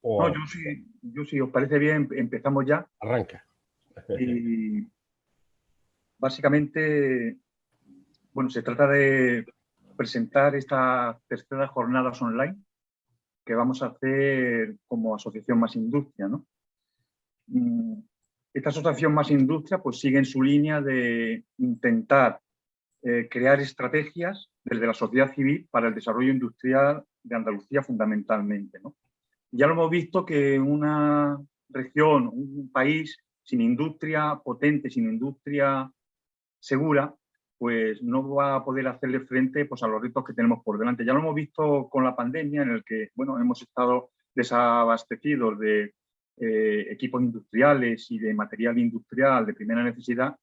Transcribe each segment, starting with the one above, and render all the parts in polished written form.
No, O yo sí, os parece bien, empezamos ya. arranca. Y básicamente, bueno, se trata de presentar estas terceras jornadas online que vamos a hacer como Asociación Más Industria, ¿no? Mm, Esta Asociación Más Industria pues sigue en su línea de intentar crear estrategias desde la sociedad civil para el desarrollo industrial de Andalucía fundamentalmente, ¿no? Ya lo hemos visto que una región, un país sin industria potente, sin industria segura, pues no va a poder hacerle frente pues, a los retos que tenemos por delante. Ya lo hemos visto con la pandemia, en el que bueno, hemos estado desabastecidos de equipos industriales y de material industrial de primera necesidad.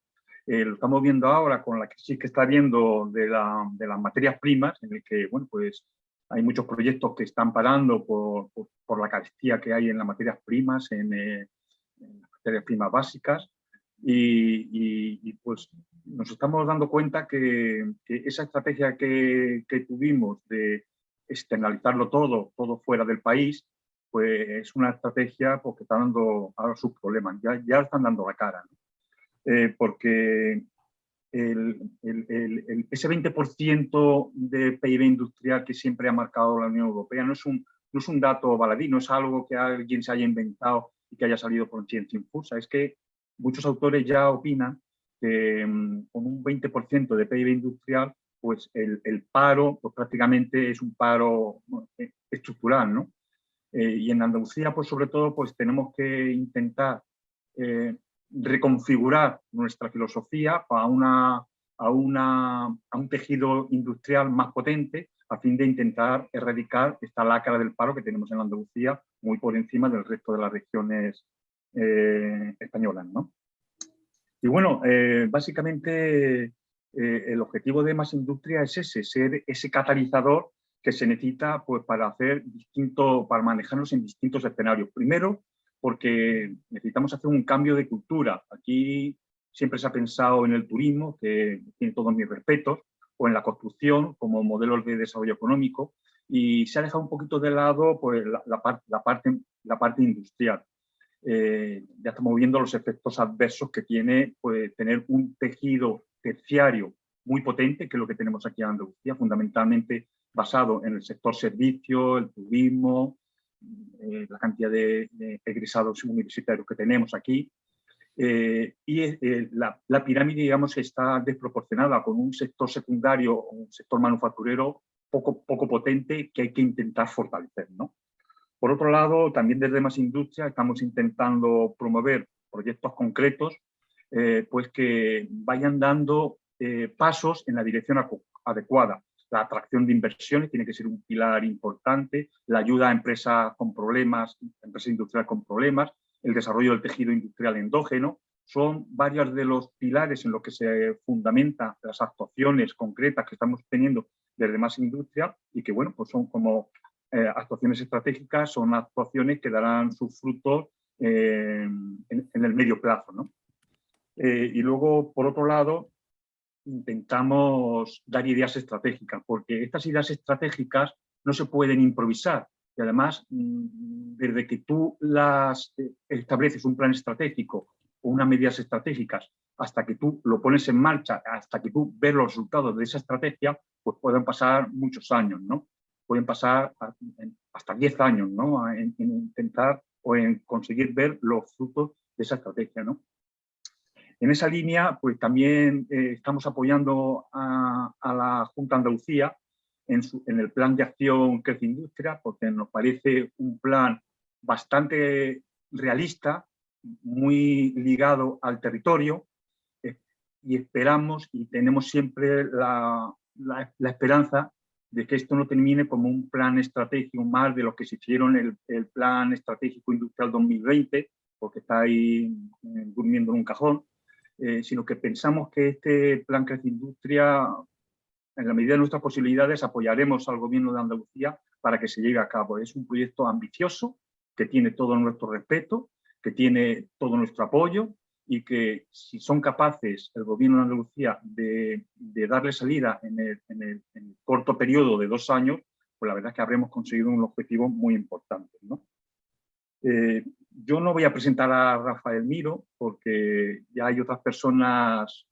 Lo estamos viendo ahora con la crisis que está habiendo de las materias primas, en el que bueno, pues, hay muchos proyectos que están parando por la carestía que hay en las materias primas, en las materias primas básicas. Pues nos estamos dando cuenta que esa estrategia que tuvimos de externalizarlo todo fuera del país, pues es una estrategia pues, que está dando ahora sus problemas, ya están dando la cara, ¿no? Porque ese 20% de PIB industrial que siempre ha marcado la Unión Europea no es un dato baladí, no es algo que alguien se haya inventado y que haya salido por ciencia infusa. Es que muchos autores ya opinan que con un 20% de PIB industrial, pues el paro pues prácticamente es un paro estructural, ¿no? Y en Andalucía, pues sobre todo, pues tenemos que intentar eh, reconfigurar nuestra filosofía a un tejido industrial más potente a fin de intentar erradicar esta lacra del paro que tenemos en Andalucía muy por encima del resto de las regiones españolas, ¿no? Y bueno, básicamente el objetivo de Más Industria es ese, ser ese catalizador que se necesita pues, para manejarnos en distintos escenarios. Primero, porque necesitamos hacer un cambio de cultura. Aquí siempre se ha pensado en el turismo, que tiene todos mis respetos, o en la construcción como modelos de desarrollo económico, y se ha dejado un poquito de lado pues, la parte industrial. Ya estamos viendo los efectos adversos que tiene pues, tener un tejido terciario muy potente, que es lo que tenemos aquí en Andalucía, fundamentalmente basado en el sector servicio, el turismo, la cantidad de egresados universitarios que tenemos aquí. La pirámide, digamos, está desproporcionada con un sector secundario, un sector manufacturero poco potente que hay que intentar fortalecer, ¿no? Por otro lado, también desde Más Industria estamos intentando promover proyectos concretos pues que vayan dando pasos en la dirección adecuada. La atracción de inversiones tiene que ser un pilar importante, la ayuda a empresas con problemas, empresas industriales con problemas, el desarrollo del tejido industrial endógeno, son varios de los pilares en los que se fundamentan las actuaciones concretas que estamos teniendo desde Más Industria y que, bueno, pues son como actuaciones estratégicas, son actuaciones que darán sus frutos en el medio plazo, ¿no? Y luego, por otro lado, intentamos dar ideas estratégicas, porque estas ideas estratégicas no se pueden improvisar. Y además, desde que tú las estableces un plan estratégico o unas medidas estratégicas, hasta que tú lo pones en marcha, hasta que tú ves los resultados de esa estrategia, pues pueden pasar muchos años, ¿no? Pueden pasar hasta 10 años, ¿no? En intentar o en conseguir ver los frutos de esa estrategia, ¿no? En esa línea, pues también estamos apoyando a la Junta de Andalucía en el plan de acción Crece Industria, porque nos parece un plan bastante realista, muy ligado al territorio, y esperamos y tenemos siempre la esperanza de que esto no termine como un plan estratégico más de lo que se hicieron el Plan Estratégico Industrial 2020, porque está ahí durmiendo en un cajón, sino que pensamos que este plan Crece Industria, en la medida de nuestras posibilidades, apoyaremos al Gobierno de Andalucía para que se lleve a cabo. Es un proyecto ambicioso, que tiene todo nuestro respeto, que tiene todo nuestro apoyo y que si son capaces el Gobierno de Andalucía de darle salida en el corto periodo de 2 años, pues la verdad es que habremos conseguido un objetivo muy importante, ¿no? Yo no voy a presentar a Rafael Miró porque ya hay otras personas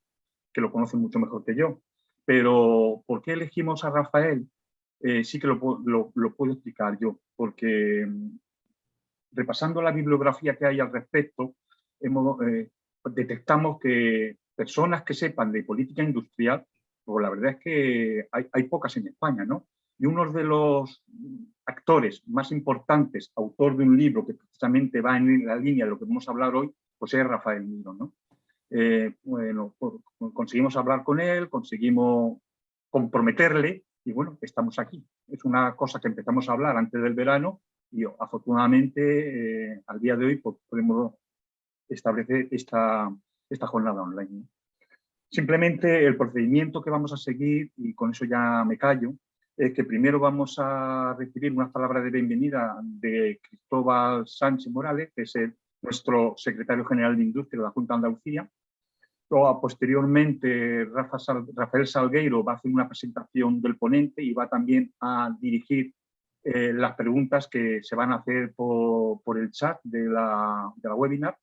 que lo conocen mucho mejor que yo. Pero ¿por qué elegimos a Rafael? Sí que lo puedo explicar yo, porque repasando la bibliografía que hay al respecto, detectamos que personas que sepan de política industrial, pues la verdad es que hay pocas en España, ¿no? Y uno de los actores más importantes, autor de un libro que precisamente va en la línea de lo que vamos a hablar hoy, pues es Rafael Miró, ¿no? Bueno, conseguimos hablar con él, conseguimos comprometerle y bueno, estamos aquí. Es una cosa que empezamos a hablar antes del verano y afortunadamente al día de hoy pues, podemos establecer esta jornada online. Simplemente el procedimiento que vamos a seguir, y con eso ya me callo, es que primero vamos a recibir unas palabras de bienvenida de Cristóbal Sánchez Morales, que es nuestro secretario general de Industria de la Junta de Andalucía. Luego, posteriormente, Rafael Salgueiro va a hacer una presentación del ponente y va también a dirigir las preguntas que se van a hacer por el chat de la webinar.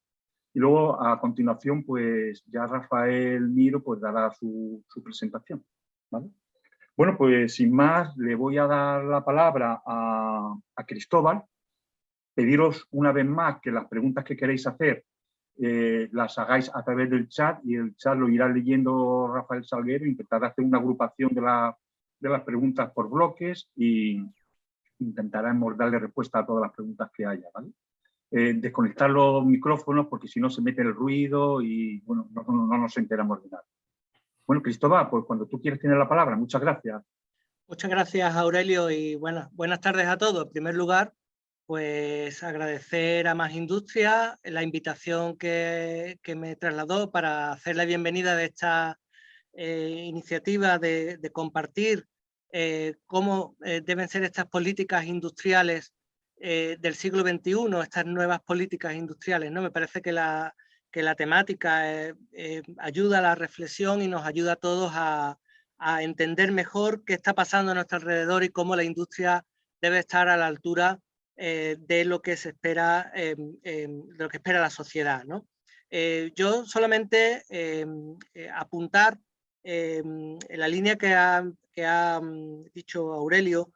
Y luego, a continuación, pues ya Rafael Miró pues, dará su presentación. ¿Vale? Bueno, pues sin más, le voy a dar la palabra a Cristóbal. Pediros una vez más que las preguntas que queréis hacer las hagáis a través del chat y el chat lo irá leyendo Rafael Salguero. Intentará hacer una agrupación de las preguntas por bloques y intentaremos darle respuesta a todas las preguntas que haya. ¿Vale? Desconectar los micrófonos porque si no se mete el ruido y bueno, no nos enteramos de nada. Bueno, Cristóbal, pues cuando tú quieres tener la palabra, muchas gracias. Muchas gracias, Aurelio, y buenas tardes a todos. En primer lugar, pues agradecer a Más Industria la invitación que me trasladó para hacer la bienvenida de esta iniciativa de compartir cómo deben ser estas políticas industriales del siglo XXI, estas nuevas políticas industriales, ¿no? Me parece que la temática ayuda a la reflexión y nos ayuda a todos a entender mejor qué está pasando a nuestro alrededor y cómo la industria debe estar a la altura de lo que se espera, de lo que espera la sociedad, ¿no? Yo solamente apuntar en la línea que ha dicho Aurelio,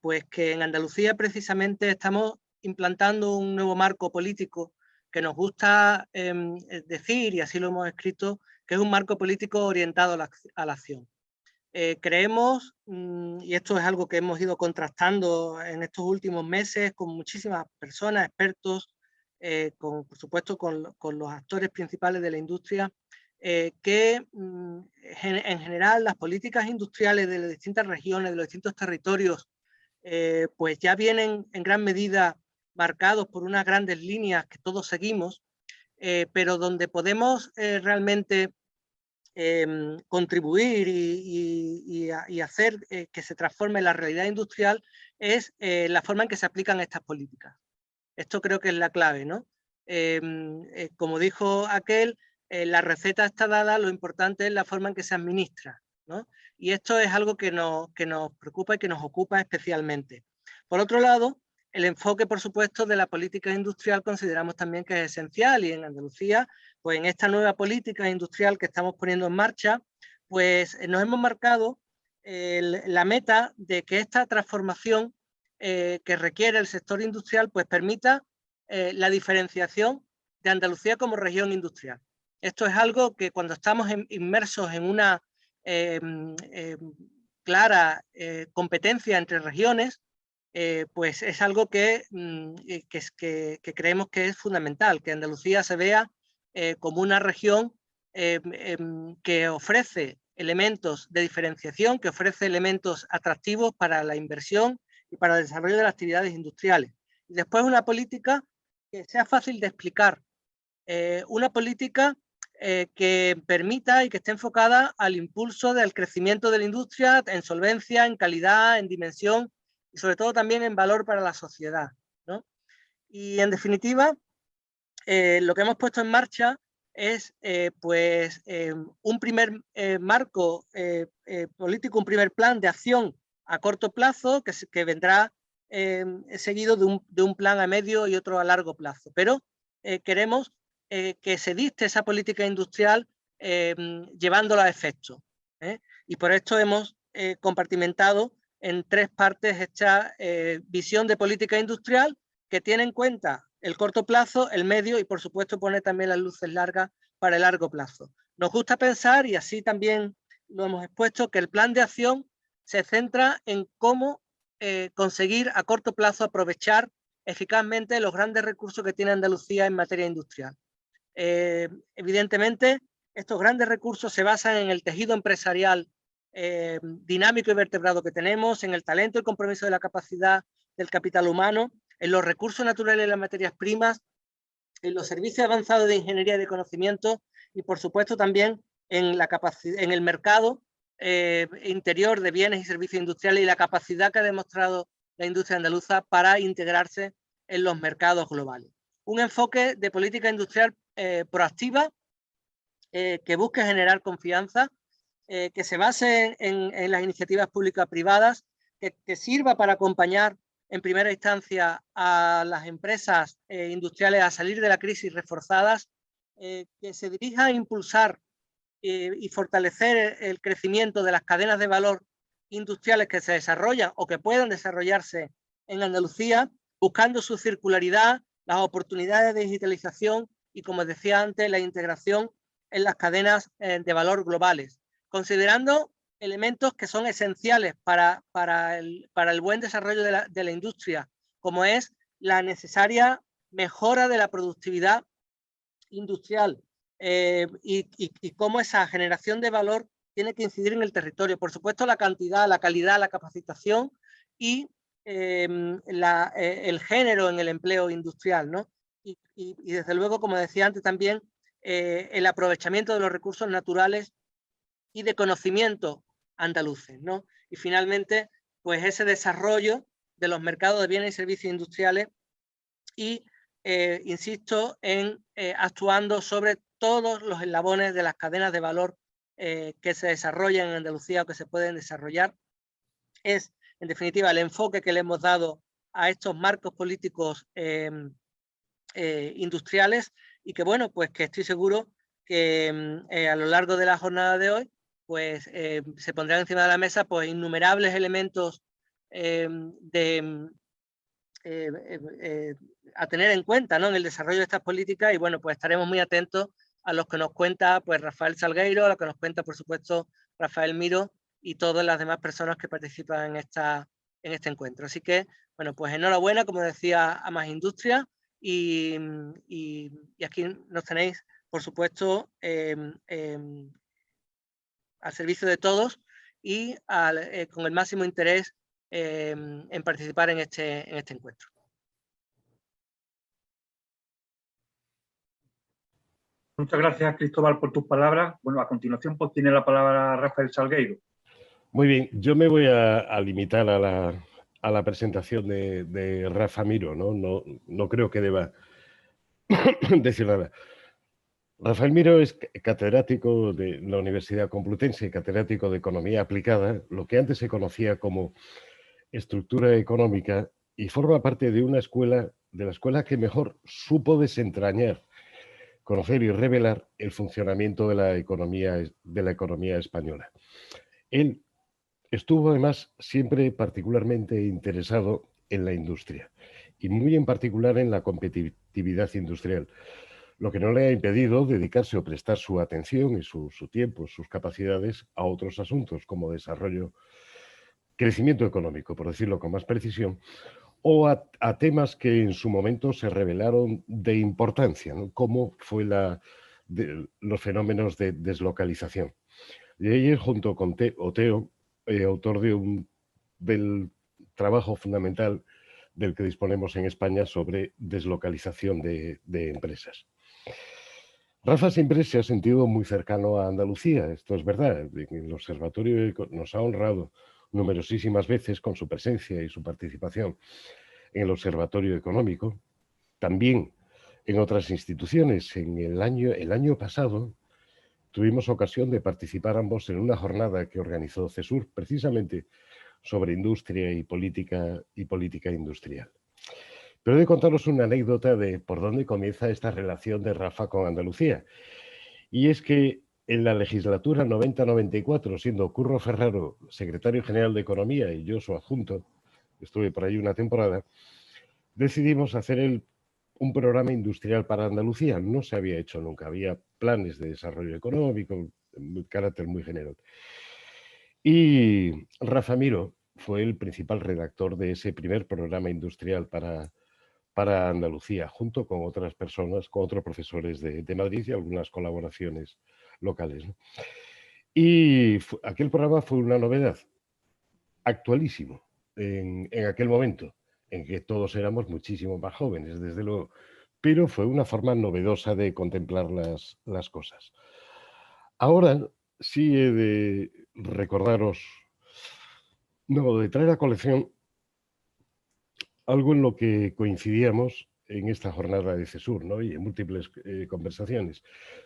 pues que en Andalucía precisamente estamos implantando un nuevo marco político que nos gusta decir, y así lo hemos escrito, que es un marco político orientado a la acción. Creemos, y esto es algo que hemos ido contrastando en estos últimos meses con muchísimas personas, expertos, por supuesto con los actores principales de la industria, que en general las políticas industriales de las distintas regiones, de los distintos territorios, pues ya vienen en gran medida marcados por unas grandes líneas que todos seguimos, pero donde podemos realmente contribuir y hacer que se transforme la realidad industrial es la forma en que se aplican estas políticas. Esto creo que es la clave, ¿no? Como dijo aquel, la receta está dada, lo importante es la forma en que se administra, ¿no? Y esto es algo que nos preocupa y que nos ocupa especialmente. Por otro lado, el enfoque, por supuesto, de la política industrial consideramos también que es esencial, y en Andalucía, pues en esta nueva política industrial que estamos poniendo en marcha, pues nos hemos marcado la meta de que esta transformación que requiere el sector industrial pues permita la diferenciación de Andalucía como región industrial. Esto es algo que cuando estamos inmersos en una clara competencia entre regiones, pues es algo que creemos que es fundamental, que Andalucía se vea como una región que ofrece elementos de diferenciación, que ofrece elementos atractivos para la inversión y para el desarrollo de las actividades industriales. Y después una política que sea fácil de explicar, una política que permita y que esté enfocada al impulso del crecimiento de la industria en solvencia, en calidad, en dimensión y sobre todo también en valor para la sociedad, ¿no? Y en definitiva, lo que hemos puesto en marcha es pues un primer marco político, un primer plan de acción a corto plazo que vendrá seguido de un plan a medio y otro a largo plazo. Pero queremos que se dicte esa política industrial llevándola a efecto. Y por esto hemos compartimentado en 3 partes esta visión de política industrial que tiene en cuenta el corto plazo, el medio y, por supuesto, pone también las luces largas para el largo plazo. Nos gusta pensar, y así también lo hemos expuesto, que el plan de acción se centra en cómo conseguir a corto plazo aprovechar eficazmente los grandes recursos que tiene Andalucía en materia industrial. Evidentemente, estos grandes recursos se basan en el tejido empresarial dinámico y vertebrado que tenemos, en el talento y compromiso de la capacidad del capital humano, en los recursos naturales y las materias primas, en los servicios avanzados de ingeniería y de conocimiento y, por supuesto, también en, en el mercado interior de bienes y servicios industriales y la capacidad que ha demostrado la industria andaluza para integrarse en los mercados globales. Un enfoque de política industrial proactiva que busque generar confianza, que se base en las iniciativas públicas-privadas, que sirva para acompañar en primera instancia a las empresas industriales a salir de la crisis reforzadas, que se dirija a impulsar y fortalecer el crecimiento de las cadenas de valor industriales que se desarrollan o que puedan desarrollarse en Andalucía, buscando su circularidad, las oportunidades de digitalización y, como decía antes, la integración en las cadenas de valor globales, considerando elementos que son esenciales para el buen desarrollo de la industria, como es la necesaria mejora de la productividad industrial y cómo esa generación de valor tiene que incidir en el territorio. Por supuesto, la cantidad, la calidad, la capacitación y el género en el empleo industrial, ¿no? Y desde luego, como decía antes también, el aprovechamiento de los recursos naturales y de conocimiento andaluces, ¿no? Y finalmente, pues ese desarrollo de los mercados de bienes y servicios industriales y, insisto, en actuando sobre todos los eslabones de las cadenas de valor que se desarrollan en Andalucía o que se pueden desarrollar. Es, en definitiva, el enfoque que le hemos dado a estos marcos políticos industriales y que, bueno, pues que estoy seguro que a lo largo de la jornada de hoy pues se pondrán encima de la mesa pues innumerables elementos a tener en cuenta, ¿no?, en el desarrollo de estas políticas y, bueno, pues estaremos muy atentos a los que nos cuenta pues Rafael Salgueiro, a lo que nos cuenta, por supuesto, Rafael Miro y todas las demás personas que participan en este encuentro. Así que, bueno, pues enhorabuena, como decía, a Más Industria y aquí nos tenéis, por supuesto, al servicio de todos y con el máximo interés en participar en este encuentro. Muchas gracias, Cristóbal, por tus palabras. Bueno, a continuación pues tiene la palabra Rafael Salgueiro. Muy bien, yo me voy a limitar a la presentación de Rafa Miro, ¿no? No creo que deba decir nada. Rafael Miro es catedrático de la Universidad Complutense, catedrático de Economía Aplicada, lo que antes se conocía como Estructura Económica, y forma parte de una escuela, de la escuela que mejor supo desentrañar, conocer y revelar el funcionamiento de la economía española. Él estuvo además siempre particularmente interesado en la industria y muy en particular en la competitividad industrial, lo que no le ha impedido dedicarse o prestar su atención y su tiempo, sus capacidades a otros asuntos como desarrollo, crecimiento económico, por decirlo con más precisión, o a temas que en su momento se revelaron de importancia, ¿no?, como fue los fenómenos de deslocalización. Y ahí, junto con Oteo, autor del trabajo fundamental del que disponemos en España sobre deslocalización de empresas. Rafa siempre se ha sentido muy cercano a Andalucía, esto es verdad. El observatorio nos ha honrado numerosísimas veces con su presencia y su participación en el Observatorio Económico, también en otras instituciones. El año pasado tuvimos ocasión de participar ambos en una jornada que organizó CESUR, precisamente sobre industria y política industrial. Pero he de contaros una anécdota de por dónde comienza esta relación de Rafa con Andalucía. Y es que en la legislatura 90-94, siendo Curro Ferraro secretario general de Economía y yo su adjunto, estuve por ahí una temporada, decidimos hacer un programa industrial para Andalucía. No se había hecho nunca, había planes de desarrollo económico, de carácter muy general. Y Rafa Miró fue el principal redactor de ese primer programa industrial para Andalucía, junto con otras personas, con otros profesores de Madrid y algunas colaboraciones locales, ¿no? Y aquel programa fue una novedad, actualísimo en aquel momento, en que todos éramos muchísimo más jóvenes, desde luego, pero fue una forma novedosa de contemplar las cosas. Ahora sí he de recordaros, no, de traer a colección algo en lo que coincidíamos en esta jornada de CESUR, ¿no? Y en múltiples conversaciones.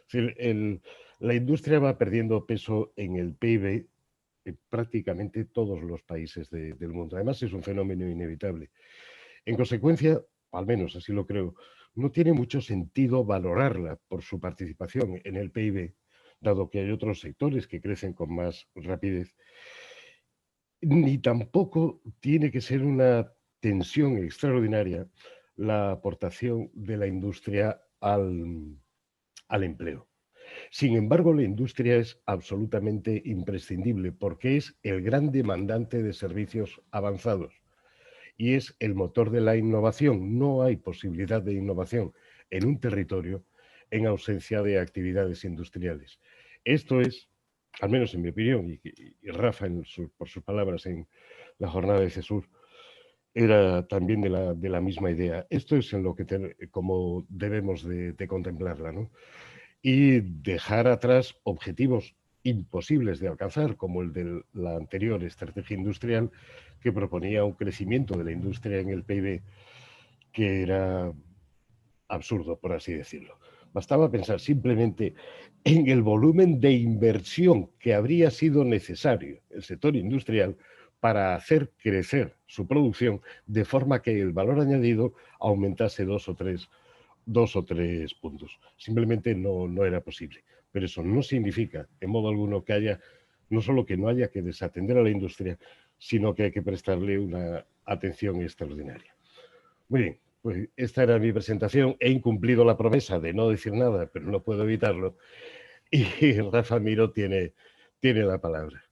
Es decir, la industria va perdiendo peso en el PIB en prácticamente todos los países del mundo. Además, es un fenómeno inevitable. En consecuencia, al menos así lo creo, no tiene mucho sentido valorarla por su participación en el PIB, dado que hay otros sectores que crecen con más rapidez, ni tampoco tiene que ser una tensión extraordinaria la aportación de la industria al empleo. Sin embargo, la industria es absolutamente imprescindible porque es el gran demandante de servicios avanzados y es el motor de la innovación. No hay posibilidad de innovación en un territorio en ausencia de actividades industriales. Esto es, al menos en mi opinión, y Rafa por sus palabras en la jornada de CESUR, era también de la misma idea. Esto es en lo que como debemos de contemplarla, ¿no? Y dejar atrás objetivos imposibles de alcanzar, como el de la anterior estrategia industrial, que proponía un crecimiento de la industria en el PIB que era absurdo, por así decirlo. Bastaba pensar simplemente en el volumen de inversión que habría sido necesario el sector industrial para hacer crecer su producción de forma que el valor añadido aumentase dos o tres puntos. Simplemente no era posible. Pero eso no significa, en modo alguno, que haya, no solo que no haya que desatender a la industria, sino que hay que prestarle una atención extraordinaria. Muy bien, pues esta era mi presentación. He incumplido la promesa de no decir nada, pero no puedo evitarlo. Y Rafa Miró tiene la palabra.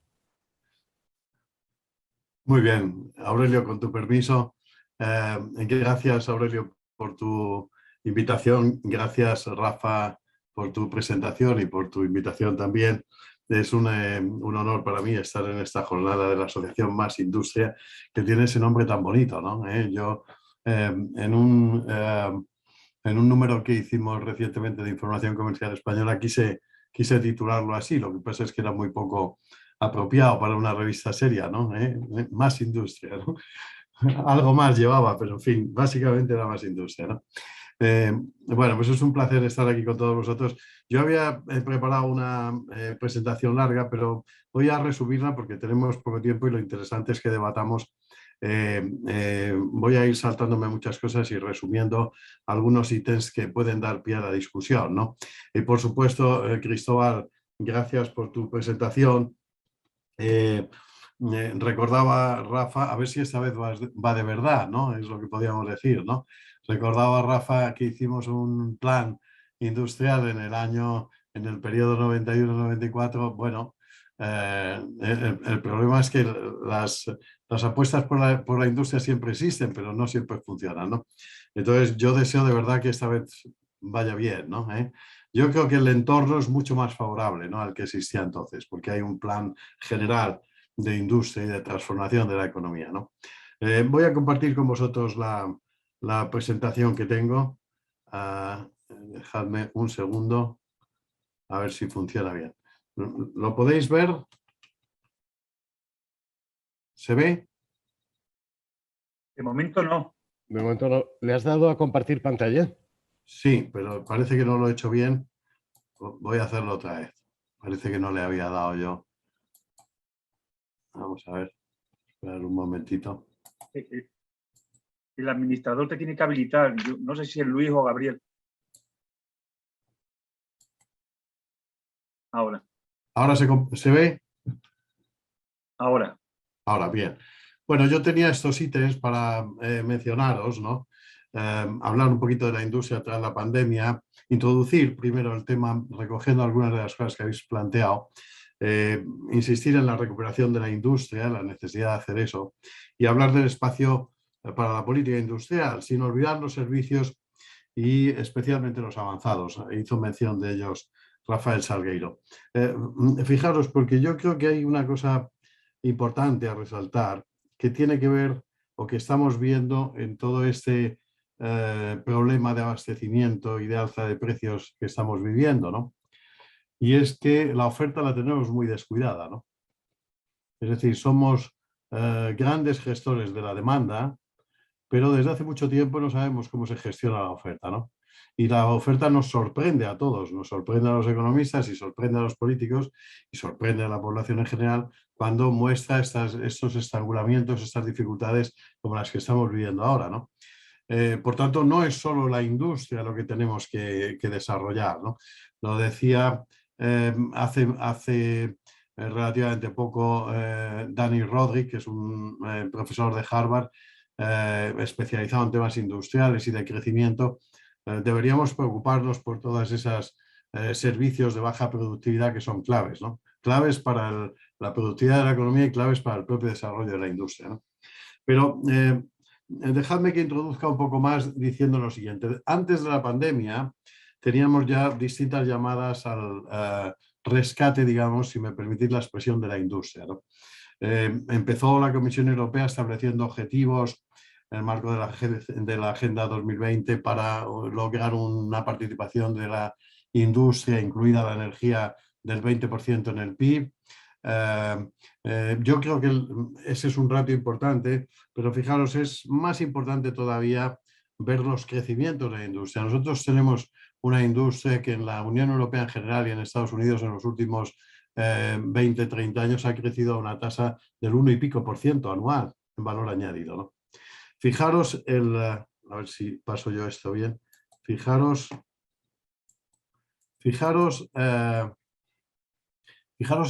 Muy bien, Aurelio, con tu permiso. Gracias, Aurelio, por tu invitación. Gracias, Rafa, por tu presentación y por tu invitación también. Es un honor para mí estar en esta jornada de la Asociación Más Industria, que tiene ese nombre tan bonito, ¿no? Yo, en un número que hicimos recientemente de Información Comercial Española, quise titularlo así. Lo que pasa es que era muy poco apropiado para una revista seria, ¿no? Más industria, ¿no? Algo más llevaba, pero en fin, básicamente era más industria, ¿no? Bueno, pues es un placer estar aquí con todos vosotros. Yo había preparado una presentación larga, pero voy a resumirla porque tenemos poco tiempo y lo interesante es que debatamos. Voy a ir saltándome muchas cosas y resumiendo algunos ítems que pueden dar pie a la discusión, ¿no? Y por supuesto, Cristóbal, gracias por tu presentación. Recordaba Rafa, a ver si esta vez va de verdad, ¿no? Es lo que podíamos decir, ¿no? Recordaba Rafa que hicimos un plan industrial en el periodo 91-94. Bueno, el problema es que las apuestas por la industria siempre existen, pero no siempre funcionan, ¿no? Entonces yo deseo de verdad que esta vez vaya bien, ¿no? Yo creo que el entorno es mucho más favorable, ¿no?, al que existía entonces, porque hay un plan general de industria y de transformación de la economía, ¿no? Voy a compartir con vosotros la presentación que tengo. Dejadme un segundo a ver si funciona bien. ¿Lo podéis ver? ¿Se ve? De momento no. De momento no. ¿Le has dado a compartir pantalla? Sí, pero parece que no lo he hecho bien. Voy a hacerlo otra vez. Parece que no le había dado yo. Vamos a ver. Esperar un momentito. El administrador te tiene que habilitar. Yo no sé si es Luis o Gabriel. Ahora. ¿Ahora se ve? Ahora. Ahora, bien. Bueno, yo tenía estos ítems para mencionaros, ¿no? Hablar un poquito de la industria tras la pandemia, introducir primero el tema, recogiendo algunas de las cosas que habéis planteado, insistir en la recuperación de la industria, la necesidad de hacer eso, y hablar del espacio para la política industrial, sin olvidar los servicios y especialmente los avanzados. Hizo mención de ellos Rafael Salgueiro. Fijaros, porque yo creo que hay una cosa importante a resaltar que tiene que ver o que estamos viendo en todo este problema de abastecimiento y de alza de precios que estamos viviendo, ¿no? Y es que la oferta la tenemos muy descuidada, ¿no? Es decir, somos grandes gestores de la demanda, pero desde hace mucho tiempo no sabemos cómo se gestiona la oferta, ¿no? Y la oferta nos sorprende a todos, nos sorprende a los economistas y sorprende a los políticos y sorprende a la población en general cuando muestra estos estrangulamientos, estas dificultades como las que estamos viviendo ahora, ¿no? Por tanto, no es solo la industria lo que tenemos que desarrollar, ¿no? Lo decía hace relativamente poco Dani Rodrik, que es un profesor de Harvard, especializado en temas industriales y de crecimiento. Deberíamos preocuparnos por todas esas servicios de baja productividad que son claves, ¿no? Claves para la productividad de la economía y claves para el propio desarrollo de la industria, ¿no? Pero dejadme que introduzca un poco más diciendo lo siguiente. Antes de la pandemia teníamos ya distintas llamadas al rescate, digamos, si me permitís la expresión, de la industria, ¿no? Empezó la Comisión Europea estableciendo objetivos en el marco de la Agenda 2020 para lograr una participación de la industria, incluida la energía, del 20% en el PIB. Yo creo que ese es un reto importante, pero fijaros, es más importante todavía ver los crecimientos de la industria. Nosotros tenemos una industria que en la Unión Europea en general y en Estados Unidos en los últimos 20, 30 años ha crecido a una tasa del 1 y pico % anual en valor añadido, ¿no? Fijaros, a ver si paso yo esto bien, fijaros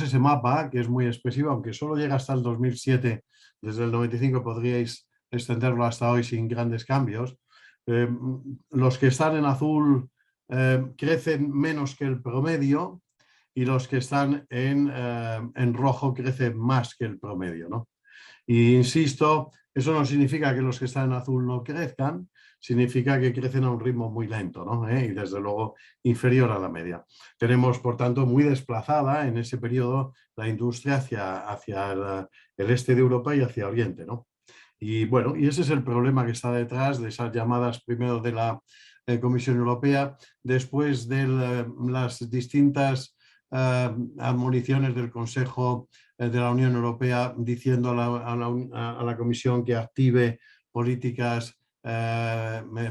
ese mapa, que es muy expresivo, aunque solo llega hasta el 2007, desde el 95 podríais extenderlo hasta hoy sin grandes cambios. Los que están en azul crecen menos que el promedio y los que están en rojo crecen más que el promedio, ¿no? Y insisto, eso no significa que los que están en azul no crezcan, significa que crecen a un ritmo muy lento, ¿no? Y desde luego inferior a la media. Tenemos, por tanto, muy desplazada en ese periodo la industria hacia el este de Europa y hacia Oriente, ¿no? Y bueno, y ese es el problema que está detrás de esas llamadas, primero de la Comisión Europea, después de las distintas admoniciones del Consejo de la Unión Europea diciendo a la Comisión que active políticas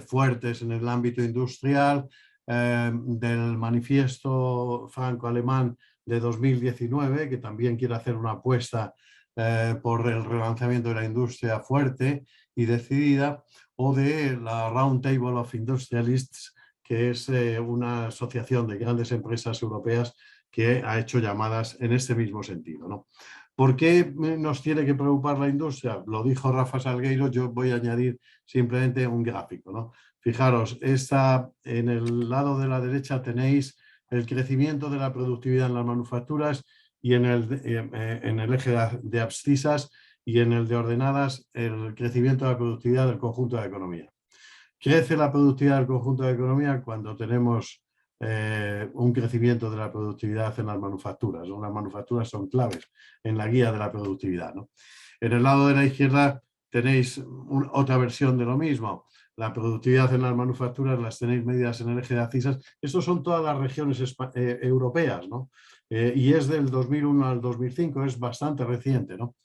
fuertes en el ámbito industrial, del manifiesto franco-alemán de 2019, que también quiere hacer una apuesta por el relanzamiento de la industria fuerte y decidida, o de la Round Table of Industrialists, que es una asociación de grandes empresas europeas que ha hecho llamadas en este mismo sentido, ¿no? ¿Por qué nos tiene que preocupar la industria? Lo dijo Rafa Salgueiro, yo voy a añadir simplemente un gráfico, ¿no? Fijaros, en el lado de la derecha tenéis el crecimiento de la productividad en las manufacturas y en el eje de abscisas y en el de ordenadas el crecimiento de la productividad del conjunto de la economía. Crece la productividad del conjunto de la economía cuando tenemos un crecimiento de la productividad en las manufacturas, ¿no? Las manufacturas son claves en la guía de la productividad, ¿no? En el lado de la izquierda tenéis otra versión de lo mismo. La productividad en las manufacturas las tenéis medidas en el eje de abscisas. Estos son todas las regiones europeas, ¿no? Y es del 2001 al 2005, es bastante reciente, ¿no?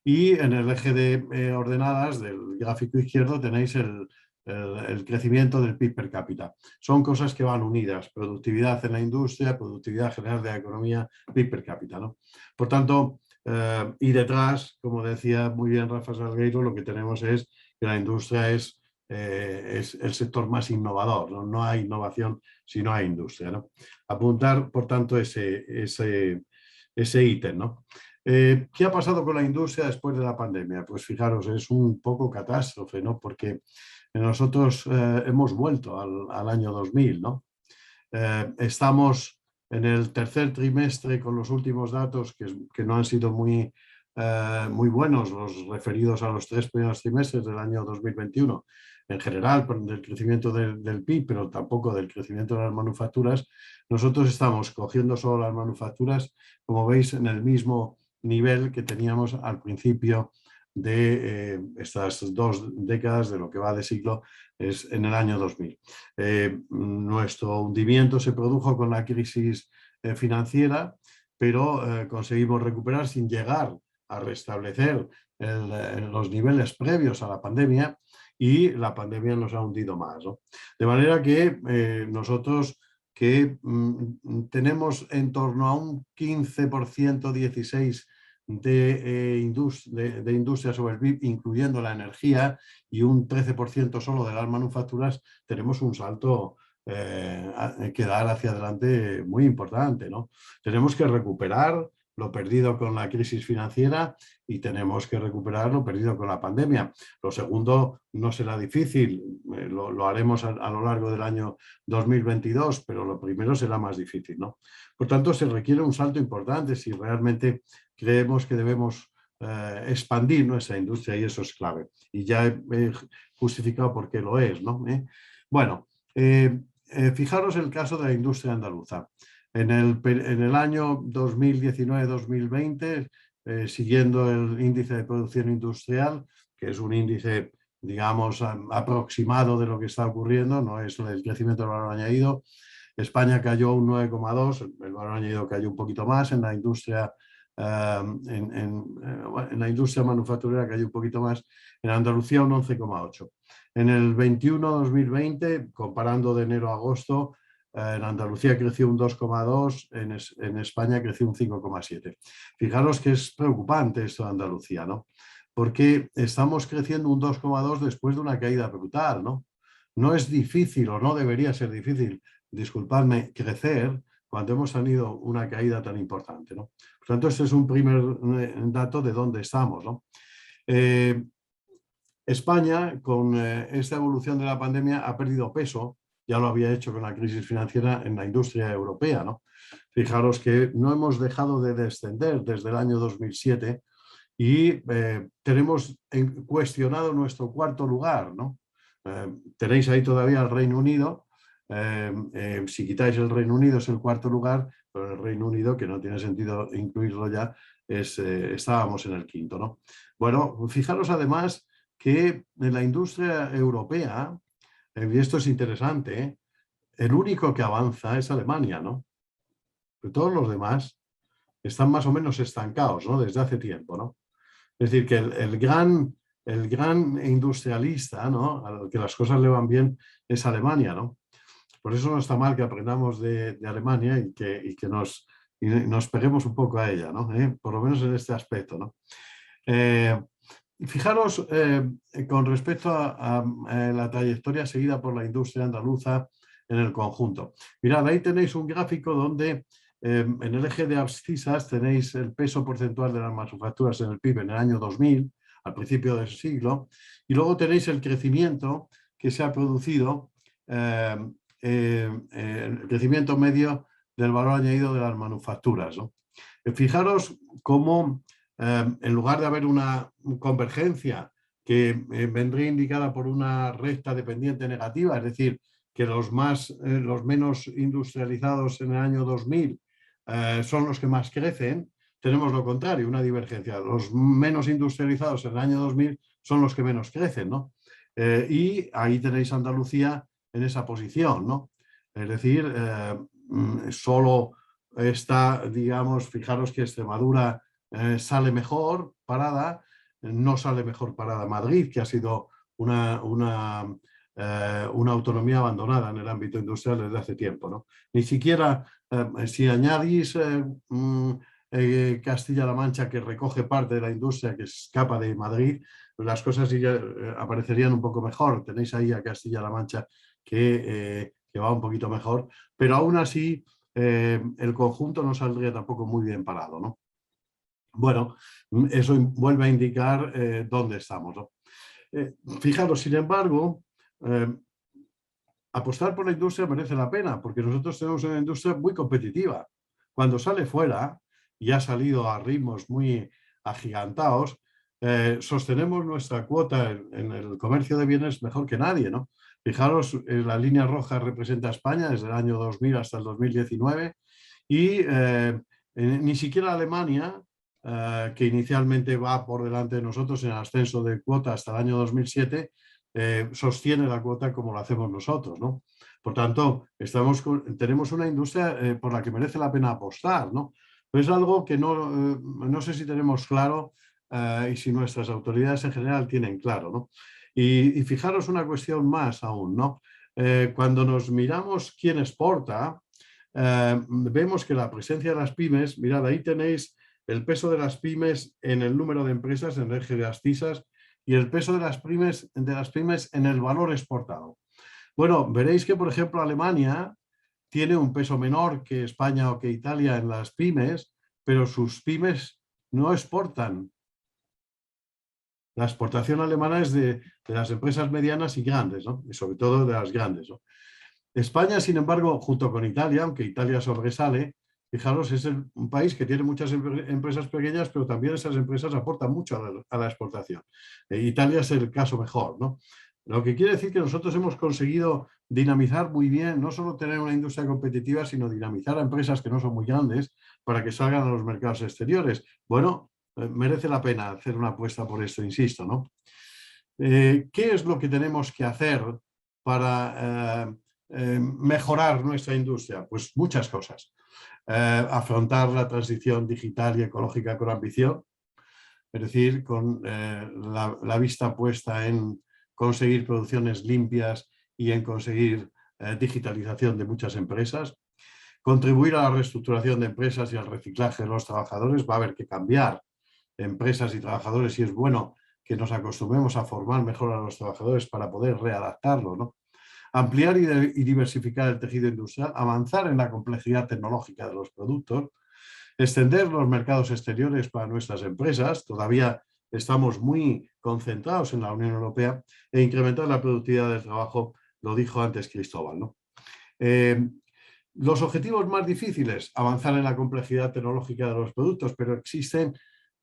Y en el eje de ordenadas del gráfico izquierdo tenéis el crecimiento del PIB per cápita. Son cosas que van unidas, productividad en la industria, productividad general de la economía, PIB per cápita, ¿no? Por tanto, y detrás, como decía muy bien Rafa Salgueiro, lo que tenemos es que la industria es el sector más innovador, ¿no? No hay innovación si no hay industria, ¿no? Apuntar, por tanto, ese ítem, ¿no? ¿Qué ha pasado con la industria después de la pandemia? Pues fijaros, es un poco catástrofe, ¿no? Porque nosotros hemos vuelto al año 2000, ¿no? Estamos en el tercer trimestre con los últimos datos que no han sido muy buenos, los referidos a los 3 primeros trimestres del año 2021, en general del crecimiento del PIB, pero tampoco del crecimiento de las manufacturas. Nosotros estamos cogiendo solo las manufacturas, como veis, en el mismo nivel que teníamos al principio de estas 2 décadas, de lo que va de siglo, es en el año 2000. Nuestro hundimiento se produjo con la crisis financiera, pero conseguimos recuperar sin llegar a restablecer los niveles previos a la pandemia, y la pandemia nos ha hundido más, ¿no? De manera que nosotros que tenemos en torno a un 15%, 16% de industria sobre el PIB, incluyendo la energía, y un 13% solo de las manufacturas, tenemos un salto que dar hacia adelante muy importante, ¿no? Tenemos que recuperar lo perdido con la crisis financiera y tenemos que recuperar lo perdido con la pandemia. Lo segundo no será difícil, lo haremos a lo largo del año 2022, pero lo primero será más difícil, ¿no? Por tanto, se requiere un salto importante si realmente creemos que debemos expandir nuestra industria, y eso es clave. Y ya he justificado por qué lo es, ¿no? Bueno, fijaros el caso de la industria andaluza. En el año 2019-2020, siguiendo el índice de producción industrial, que es un índice, digamos, aproximado de lo que está ocurriendo, no es el crecimiento del valor añadido, España cayó un 9,2, el valor añadido cayó un poquito más, en la industria en la industria manufacturera cayó un poquito más, en Andalucía un 11,8. En el 21-2020, comparando de enero a agosto, en Andalucía creció un 2,2, en España creció un 5,7. Fijaros que es preocupante esto de Andalucía, ¿no? Porque estamos creciendo un 2,2 después de una caída brutal, ¿no? No es difícil, o no debería ser difícil, disculpadme, crecer cuando hemos tenido una caída tan importante, ¿no? Por tanto, este es un primer dato de dónde estamos, ¿no? España, con esta evolución de la pandemia, ha perdido peso, ya lo había hecho con la crisis financiera, en la industria europea, ¿no? Fijaros que no hemos dejado de descender desde el año 2007 y tenemos cuestionado nuestro cuarto lugar, ¿no? Tenéis ahí todavía el Reino Unido. Si quitáis el Reino Unido es el cuarto lugar, pero el Reino Unido, que no tiene sentido incluirlo ya, estábamos en el quinto, ¿no? Bueno, fijaros además que en la industria europea, y esto es interesante, el único que avanza es Alemania, ¿no? Pero todos los demás están más o menos estancados, ¿no? Desde hace tiempo, ¿no? Es decir, que el gran industrialista, ¿no?, al que las cosas le van bien, es Alemania, ¿no? Por eso no está mal que aprendamos de Alemania y que nos peguemos un poco a ella, ¿no? Por lo menos en este aspecto, ¿no? Fijaros con respecto a la trayectoria seguida por la industria andaluza en el conjunto. Mirad, ahí tenéis un gráfico donde en el eje de abscisas tenéis el peso porcentual de las manufacturas en el PIB en el año 2000, al principio del siglo, y luego tenéis el crecimiento que se ha producido, el crecimiento medio del valor añadido de las manufacturas, ¿no? Fijaros cómo en lugar de haber una convergencia que vendría indicada por una recta dependiente negativa, es decir, que los menos industrializados en el año 2000 son los que más crecen, tenemos lo contrario, una divergencia. Los menos industrializados en el año 2000 son los que menos crecen, ¿no? Y ahí tenéis Andalucía en esa posición, ¿no? Es decir, solo está, digamos, fijaros que Extremadura sale mejor parada, no sale mejor parada Madrid, que ha sido una autonomía abandonada en el ámbito industrial desde hace tiempo, ¿no? Ni siquiera, si añadís Castilla-La Mancha, que recoge parte de la industria que escapa de Madrid, pues las cosas ya aparecerían un poco mejor. Tenéis ahí a Castilla-La Mancha que va un poquito mejor, pero aún así el conjunto no saldría tampoco muy bien parado, ¿no? Bueno, eso vuelve a indicar dónde estamos, ¿no? Fijaros, sin embargo, apostar por la industria merece la pena, porque nosotros tenemos una industria muy competitiva. Cuando sale fuera, y ha salido a ritmos muy agigantados, sostenemos nuestra cuota en el comercio de bienes mejor que nadie, ¿no? Fijaros, la línea roja representa a España desde el año 2000 hasta el 2019 y ni siquiera Alemania, que inicialmente va por delante de nosotros en el ascenso de cuota hasta el año 2007, sostiene la cuota como lo hacemos nosotros, ¿no? Por tanto, tenemos una industria por la que merece la pena apostar, ¿no? Pero es algo que no sé si tenemos claro y si nuestras autoridades en general tienen claro, ¿no? Y fijaros una cuestión más aún, ¿no? Cuando nos miramos quién exporta, vemos que la presencia de las pymes, mirad, ahí tenéis el peso de las pymes en el número de empresas en el eje de las TISAs y el peso de las pymes en el valor exportado. Bueno, veréis que, por ejemplo, Alemania tiene un peso menor que España o que Italia en las pymes, pero sus pymes no exportan. La exportación alemana es de las empresas medianas y grandes, ¿no? Y sobre todo de las grandes, ¿no? España, sin embargo, junto con Italia, aunque Italia sobresale, fijaros, es un país que tiene muchas empresas pequeñas, pero también esas empresas aportan mucho a la exportación. Italia es el caso mejor, ¿no? Lo que quiere decir que nosotros hemos conseguido dinamizar muy bien, no solo tener una industria competitiva, sino dinamizar a empresas que no son muy grandes para que salgan a los mercados exteriores. Bueno, merece la pena hacer una apuesta por esto, insisto, ¿no? ¿Qué es lo que tenemos que hacer para mejorar nuestra industria? Pues muchas cosas. Afrontar la transición digital y ecológica con ambición, es decir, con la vista puesta en conseguir producciones limpias y en conseguir digitalización de muchas empresas. Contribuir a la reestructuración de empresas y al reciclaje de los trabajadores. Va a haber que cambiar empresas y trabajadores y es bueno que nos acostumbremos a formar mejor a los trabajadores para poder readaptarlos, ¿no? Ampliar y diversificar el tejido industrial, avanzar en la complejidad tecnológica de los productos, extender los mercados exteriores para nuestras empresas, todavía estamos muy concentrados en la Unión Europea, e incrementar la productividad del trabajo, lo dijo antes Cristóbal, ¿no? Los objetivos más difíciles, avanzar en la complejidad tecnológica de los productos, pero existen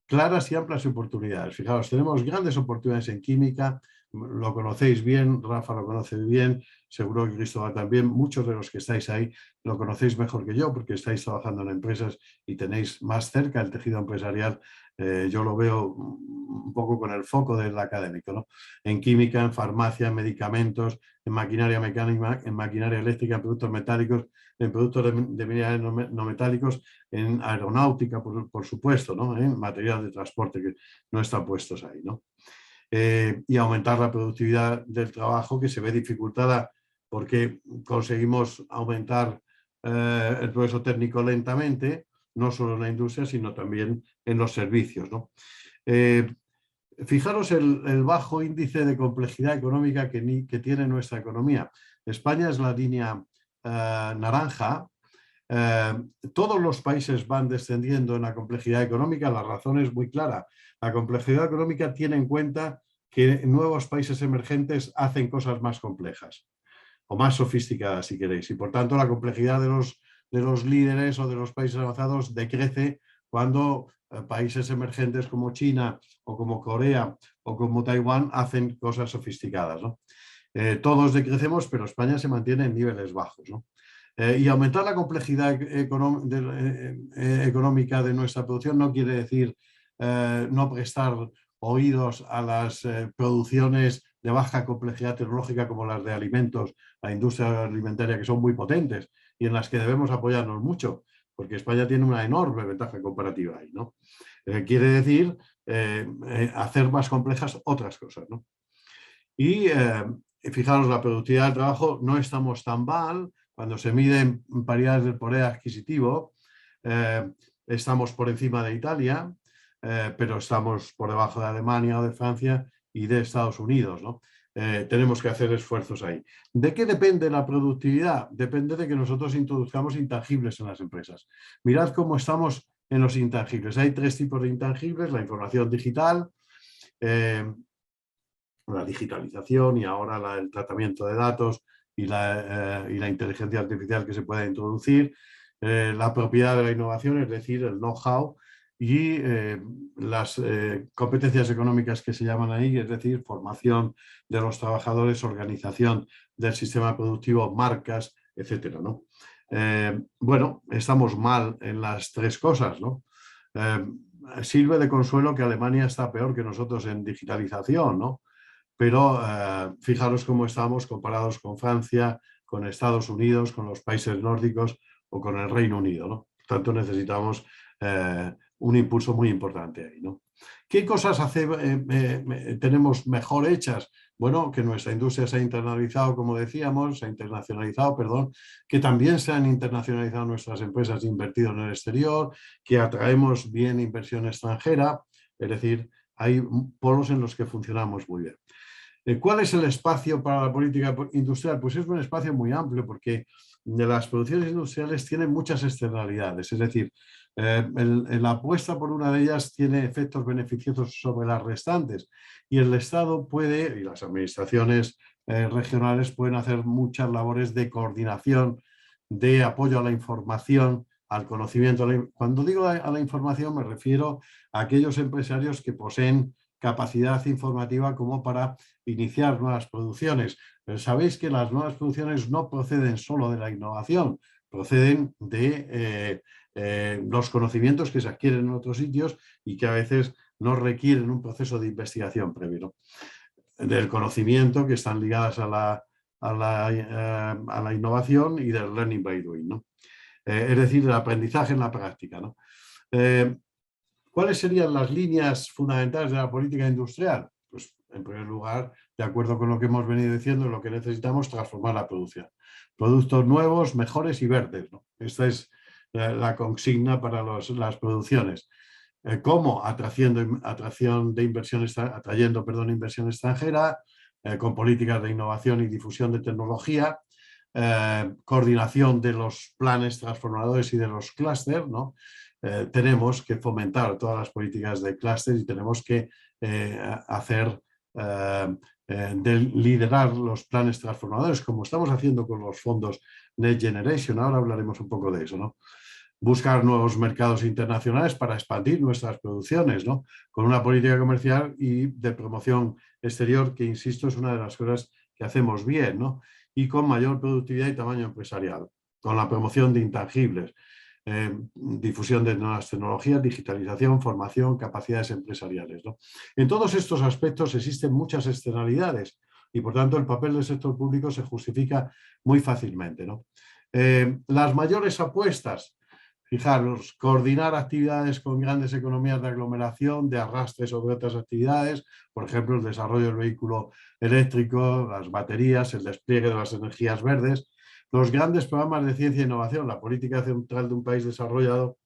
claras y amplias oportunidades. Fijaos, tenemos grandes oportunidades en química, lo conocéis bien, Rafa lo conoce bien, seguro que Cristóbal también, muchos de los que estáis ahí lo conocéis mejor que yo porque estáis trabajando en empresas y tenéis más cerca el tejido empresarial. Yo lo veo un poco con el foco del académico, ¿no? En química, en farmacia, en medicamentos, en maquinaria mecánica, en maquinaria eléctrica, en productos metálicos, en productos de minerales no metálicos, en aeronáutica, por supuesto, ¿no? En material de transporte que no están puestos ahí, ¿no? Y aumentar la productividad del trabajo, que se ve dificultada porque conseguimos aumentar el progreso técnico lentamente, no solo en la industria, sino también en los servicios, ¿no? Fijaros el bajo índice de complejidad económica que tiene nuestra economía. España es la línea naranja. Todos los países van descendiendo en la complejidad económica. La razón es muy clara. La complejidad económica tiene en cuenta que nuevos países emergentes hacen cosas más complejas o más sofisticadas, si queréis. Y por tanto, la complejidad de los líderes o de los países avanzados decrece cuando países emergentes como China o como Corea o como Taiwán hacen cosas sofisticadas, ¿no? Todos decrecemos, pero España se mantiene en niveles bajos, ¿no? Y aumentar la complejidad económica de nuestra producción no quiere decir no prestar oídos a las producciones de baja complejidad tecnológica como las de alimentos, la industria alimentaria, que son muy potentes y en las que debemos apoyarnos mucho, porque España tiene una enorme ventaja comparativa ahí, ¿no? Quiere decir hacer más complejas otras cosas, ¿no? Y fijaros, la productividad del trabajo no estamos tan mal cuando se miden paridades del poder adquisitivo. estamos por encima de Italia, pero estamos por debajo de Alemania o de Francia y de Estados Unidos, ¿no? Tenemos que hacer esfuerzos ahí. ¿De qué depende la productividad? Depende de que nosotros introduzcamos intangibles en las empresas. Mirad cómo estamos en los intangibles. Hay 3 tipos de intangibles: la información digital, la digitalización y ahora el tratamiento de datos y la inteligencia artificial que se pueda introducir, la propiedad de la innovación, es decir, el know-how, y las competencias económicas que se llaman ahí, es decir, formación de los trabajadores, organización del sistema productivo, marcas, etcétera, ¿no? Bueno, estamos mal en las 3 cosas, ¿no? Sirve de consuelo que Alemania está peor que nosotros en digitalización, ¿no? Pero fijaros cómo estamos comparados con Francia, con Estados Unidos, con los países nórdicos o con el Reino Unido, ¿no? Por tanto, necesitamos un impulso muy importante ahí, ¿no? ¿Qué cosas tenemos mejor hechas? Bueno, que nuestra industria se ha internacionalizado, como decíamos, que también se han internacionalizado nuestras empresas de invertido en el exterior, que atraemos bien inversión extranjera, es decir, hay polos en los que funcionamos muy bien. ¿Cuál es el espacio para la política industrial? Pues es un espacio muy amplio, porque de las producciones industriales tienen muchas externalidades, es decir, la apuesta por una de ellas tiene efectos beneficiosos sobre las restantes, y el Estado puede, y las administraciones regionales pueden hacer muchas labores de coordinación, de apoyo a la información, al conocimiento. Cuando digo a la información me refiero a aquellos empresarios que poseen capacidad informativa como para iniciar nuevas producciones. Pero sabéis que las nuevas producciones no proceden solo de la innovación, proceden de los conocimientos que se adquieren en otros sitios y que a veces no requieren un proceso de investigación previo, ¿no? Del conocimiento, que están ligadas a la innovación, y del learning by doing, ¿no? Es decir, el aprendizaje en la práctica, ¿no? ¿Cuáles serían las líneas fundamentales de la política industrial? Pues, en primer lugar, de acuerdo con lo que hemos venido diciendo, lo que necesitamos es transformar la producción. Productos nuevos, mejores y verdes, ¿no? Esta es la consigna para las producciones. ¿Cómo? Atrayendo inversión extranjera, con políticas de innovación y difusión de tecnología, coordinación de los planes transformadores y de los clústeres, ¿no? Tenemos que fomentar todas las políticas de clúster y tenemos que liderar los planes transformadores, como estamos haciendo con los fondos Next Generation. Ahora hablaremos un poco de eso, ¿no? Buscar nuevos mercados internacionales para expandir nuestras producciones, ¿no? Con una política comercial y de promoción exterior, que, insisto, es una de las cosas que hacemos bien, ¿no? Y con mayor productividad y tamaño empresarial, con la promoción de intangibles, difusión de nuevas tecnologías, digitalización, formación, capacidades empresariales, ¿no? En todos estos aspectos existen muchas externalidades y, por tanto, el papel del sector público se justifica muy fácilmente, ¿no? Las mayores apuestas, fijaros, coordinar actividades con grandes economías de aglomeración, de arrastre sobre otras actividades, por ejemplo, el desarrollo del vehículo eléctrico, las baterías, el despliegue de las energías verdes, los grandes programas de ciencia e innovación, la política central de un país desarrollado,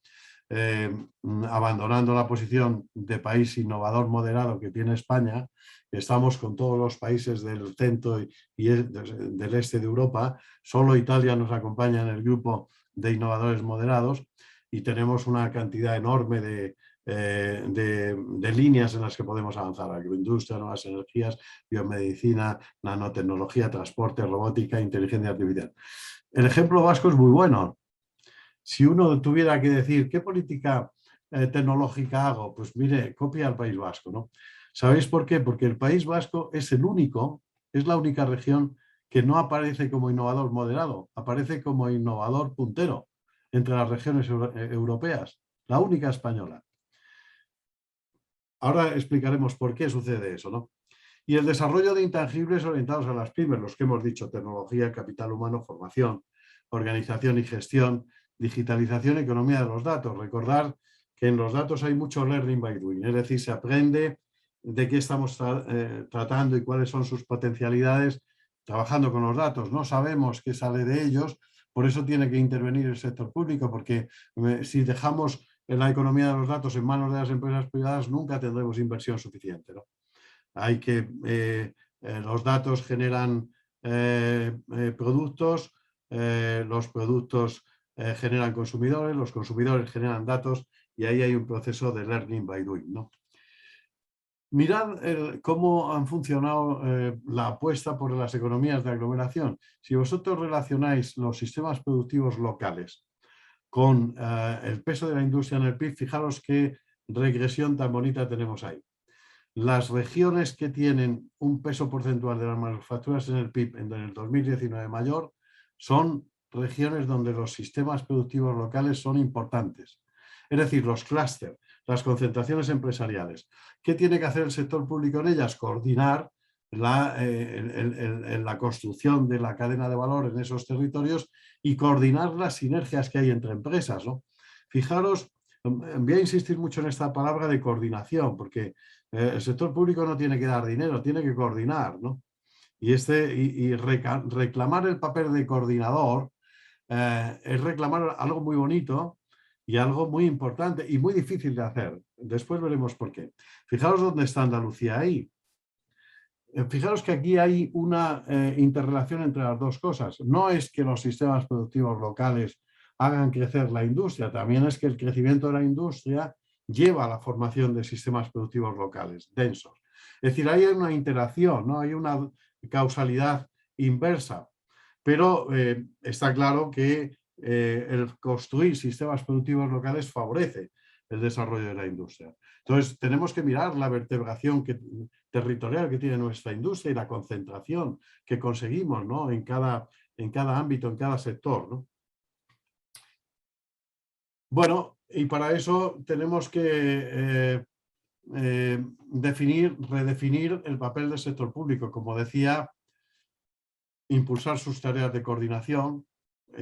abandonando la posición de país innovador moderado que tiene España. Estamos con todos los países del centro y del este de Europa. Solo Italia nos acompaña en el grupo de innovadores moderados, y tenemos una cantidad enorme de líneas en las que podemos avanzar: agroindustria, nuevas energías, biomedicina, nanotecnología, transporte, robótica, inteligencia artificial. El ejemplo vasco es muy bueno. Si uno tuviera que decir qué política tecnológica hago, pues mire, copia al País Vasco, ¿no? ¿Sabéis por qué? Porque el País Vasco es la única región que no aparece como innovador moderado, aparece como innovador puntero entre las regiones europeas, la única española. Ahora explicaremos por qué sucede eso, ¿no? Y el desarrollo de intangibles orientados a las pymes, los que hemos dicho: tecnología, capital humano, formación, organización y gestión, digitalización, economía de los datos. Recordar que en los datos hay mucho learning by doing, es decir, se aprende de qué estamos tratando y cuáles son sus potencialidades trabajando con los datos. No sabemos qué sale de ellos, por eso tiene que intervenir el sector público, porque si dejamos en la economía de los datos en manos de las empresas privadas, nunca tendremos inversión suficiente, ¿no? Hay que, los datos generan productos, los productos generan consumidores, los consumidores generan datos y ahí hay un proceso de learning by doing, ¿no? Mirad cómo han funcionado la apuesta por las economías de aglomeración. Si vosotros relacionáis los sistemas productivos locales con el peso de la industria en el PIB, fijaros qué regresión tan bonita tenemos ahí. Las regiones que tienen un peso porcentual de las manufacturas en el PIB en el 2019 mayor son regiones donde los sistemas productivos locales son importantes. Es decir, los clústeres, las concentraciones empresariales. ¿Qué tiene que hacer el sector público en ellas? Coordinar la construcción de la cadena de valor en esos territorios y coordinar las sinergias que hay entre empresas, ¿no? Fijaros, voy a insistir mucho en esta palabra de coordinación, porque el sector público no tiene que dar dinero, tiene que coordinar, ¿no? Y reclamar el papel de coordinador es reclamar algo muy bonito y algo muy importante y muy difícil de hacer. Después veremos por qué. Fijaros dónde está Andalucía ahí. Fijaros que aquí hay una interrelación entre las dos cosas. No es que los sistemas productivos locales hagan crecer la industria, también es que el crecimiento de la industria lleva a la formación de sistemas productivos locales densos. Es decir, hay una interacción, ¿no? Hay una causalidad inversa, pero está claro que el construir sistemas productivos locales favorece el desarrollo de la industria. Entonces, tenemos que mirar la vertebración territorial que tiene nuestra industria y la concentración que conseguimos, ¿no? en cada ámbito, en cada sector, ¿no? Bueno, y para eso tenemos que redefinir el papel del sector público. Como decía, impulsar sus tareas de coordinación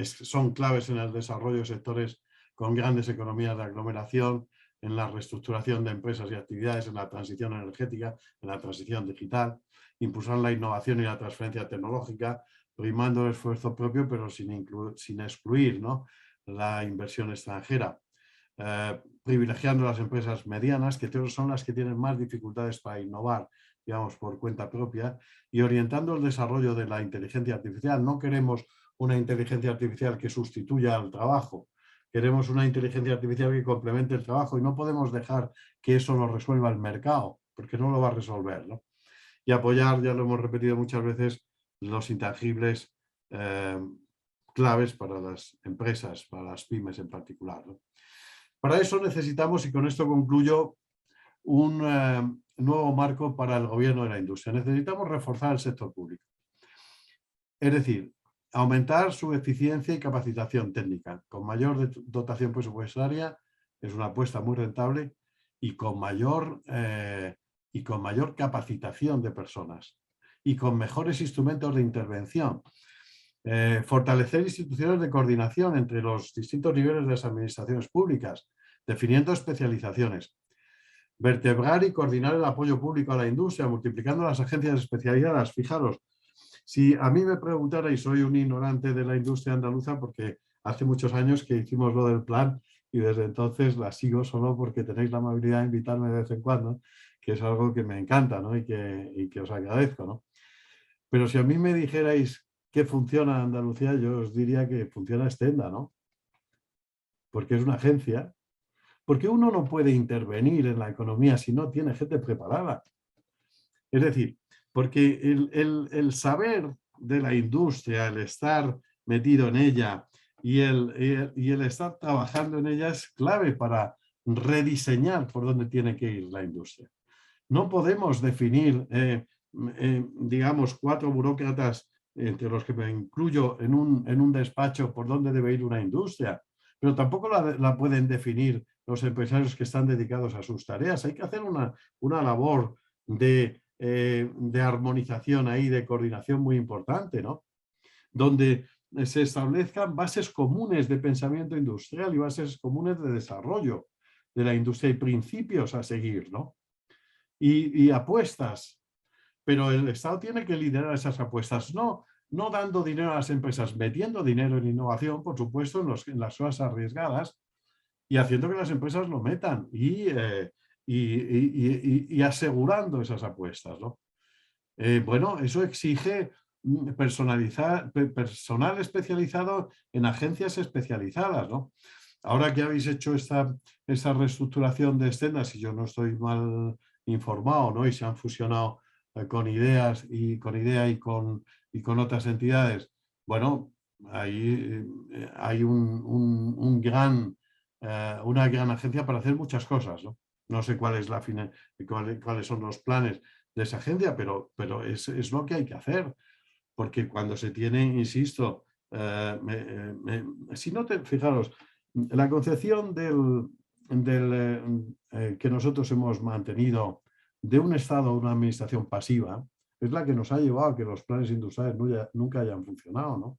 son claves en el desarrollo de sectores con grandes economías de aglomeración, en la reestructuración de empresas y actividades, en la transición energética, en la transición digital, impulsar la innovación y la transferencia tecnológica, primando el esfuerzo propio, pero sin excluir, ¿no? la inversión extranjera, privilegiando las empresas medianas, que son las que tienen más dificultades para innovar, digamos, por cuenta propia, y orientando el desarrollo de la inteligencia artificial. No queremos una inteligencia artificial que sustituya al trabajo, queremos una inteligencia artificial que complemente el trabajo y no podemos dejar que eso lo resuelva el mercado, porque no lo va a resolver, ¿no? Y apoyar, ya lo hemos repetido muchas veces, los intangibles claves para las empresas, para las pymes en particular, ¿no? Para eso necesitamos, y con esto concluyo, un nuevo marco para el gobierno de la industria. Necesitamos reforzar el sector público. Es decir, aumentar su eficiencia y capacitación técnica. Con mayor dotación presupuestaria es una apuesta muy rentable y con mayor capacitación de personas y con mejores instrumentos de intervención. Fortalecer instituciones de coordinación entre los distintos niveles de las administraciones públicas, definiendo especializaciones. Vertebrar y coordinar el apoyo público a la industria, multiplicando las agencias especializadas. Fijaros, si a mí me preguntara, y soy un ignorante de la industria andaluza, porque hace muchos años que hicimos lo del plan y desde entonces la sigo solo porque tenéis la amabilidad de invitarme de vez en cuando, que es algo que me encanta, ¿no? y que os agradezco, ¿no? Pero si a mí me dijerais qué funciona Andalucía, yo os diría que funciona Stenda, ¿no? Porque es una agencia. Porque uno no puede intervenir en la economía si no tiene gente preparada. Es decir, porque el saber de la industria, el estar metido en ella y el estar trabajando en ella es clave para rediseñar por dónde tiene que ir la industria. No podemos definir, digamos, 4 burócratas, entre los que me incluyo, en un despacho por dónde debe ir una industria, pero tampoco la pueden definir los empresarios que están dedicados a sus tareas. Hay que hacer una labor de armonización ahí, de coordinación muy importante, ¿no? Donde se establezcan bases comunes de pensamiento industrial y bases comunes de desarrollo de la industria y principios a seguir, ¿no? Y apuestas. Pero el Estado tiene que liderar esas apuestas, no dando dinero a las empresas, metiendo dinero en innovación, por supuesto, en las cosas arriesgadas, y haciendo que las empresas lo metan y asegurando esas apuestas, ¿no? Bueno, eso exige personal especializado en agencias especializadas, ¿no? Ahora que habéis hecho esta reestructuración de Scenda, si yo no estoy mal informado, ¿no? Y se han fusionado con IDEA y con otras entidades, bueno, ahí hay una gran agencia para hacer muchas cosas, ¿no? No sé cuáles son los planes de esa agencia, pero es lo que hay que hacer, porque cuando se tiene, insisto, fijaros, la concepción que nosotros hemos mantenido de un Estado, una administración pasiva, es la que nos ha llevado a que los planes industriales nunca hayan funcionado, ¿no?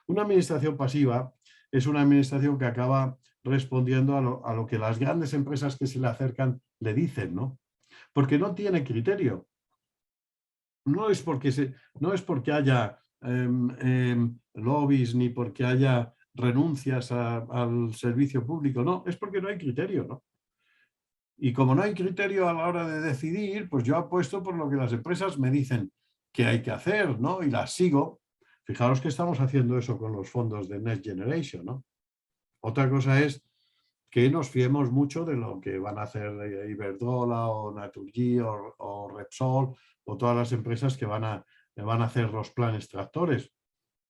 Una administración pasiva es una administración que acaba respondiendo a lo que las grandes empresas que se le acercan le dicen, ¿no? Porque no tiene criterio. No es porque haya lobbies ni porque haya renuncias al servicio público, no, es porque no hay criterio, ¿no? Y como no hay criterio a la hora de decidir, pues yo apuesto por lo que las empresas me dicen que hay que hacer, ¿no? Y las sigo. Fijaros que estamos haciendo eso con los fondos de Next Generation, ¿no? Otra cosa es que nos fiemos mucho de lo que van a hacer Iberdrola o Naturgy o Repsol o todas las empresas que van a hacer los planes tractores.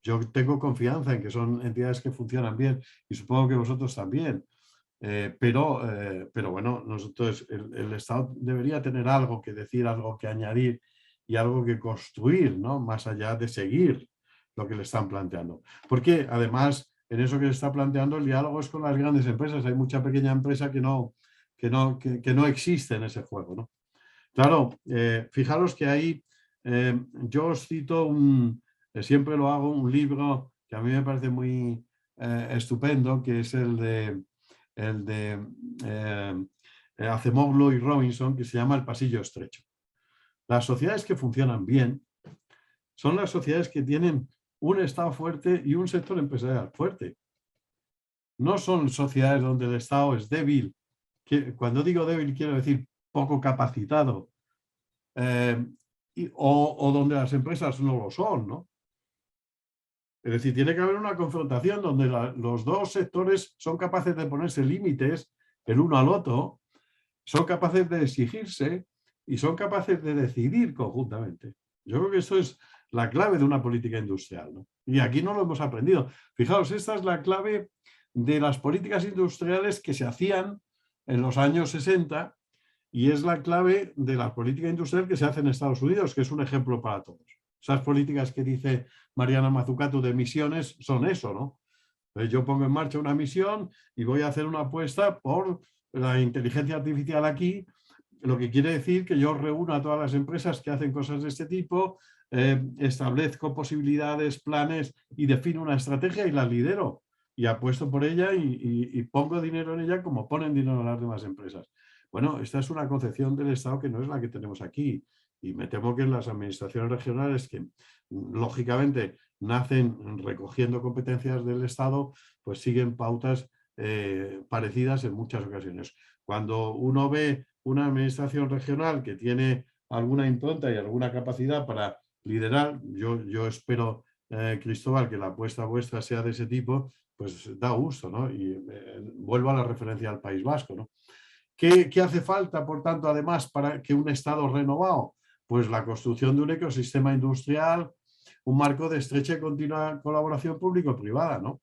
Yo tengo confianza en que son entidades que funcionan bien y supongo que vosotros también. Pero bueno, nosotros, el Estado debería tener algo que decir, algo que añadir y algo que construir, ¿no? Más allá de seguir lo que le están planteando. Porque además, en eso que se está planteando, el diálogo es con las grandes empresas. Hay mucha pequeña empresa que no existe en ese juego, ¿no? Claro, fijaros que ahí yo os cito siempre lo hago, un libro que a mí me parece muy estupendo, que es el de Acemoglu y Robinson, que se llama El pasillo estrecho. Las sociedades que funcionan bien son las sociedades que tienen un Estado fuerte y un sector empresarial fuerte. No son sociedades donde el Estado es débil. Cuando digo débil quiero decir poco capacitado. O donde las empresas no lo son, ¿no? Es decir, tiene que haber una confrontación donde los dos sectores son capaces de ponerse límites el uno al otro, son capaces de exigirse y son capaces de decidir conjuntamente. Yo creo que eso es la clave de una política industrial, ¿no? Y aquí no lo hemos aprendido. Fijaos, esta es la clave de las políticas industriales que se hacían en los años 60 y es la clave de la política industrial que se hace en Estados Unidos, que es un ejemplo para todos. Esas políticas que dice Mariana Mazzucato de misiones son eso, ¿no? Yo pongo en marcha una misión y voy a hacer una apuesta por la inteligencia artificial aquí, lo que quiere decir que yo reúno a todas las empresas que hacen cosas de este tipo, establezco posibilidades, planes y defino una estrategia y la lidero y apuesto por ella y pongo dinero en ella como ponen dinero en las demás empresas. Bueno, esta es una concepción del Estado que no es la que tenemos aquí. Y me temo que en las administraciones regionales, que lógicamente nacen recogiendo competencias del Estado, pues siguen pautas parecidas en muchas ocasiones. Cuando uno ve una administración regional que tiene alguna impronta y alguna capacidad para liderar, yo espero, Cristóbal, que la apuesta vuestra sea de ese tipo, pues da gusto, ¿no? Y vuelvo a la referencia al País Vasco, ¿no? ¿Qué hace falta, por tanto, además, para que un Estado renovado? Pues la construcción de un ecosistema industrial, un marco de estrecha y continua colaboración público-privada, ¿no?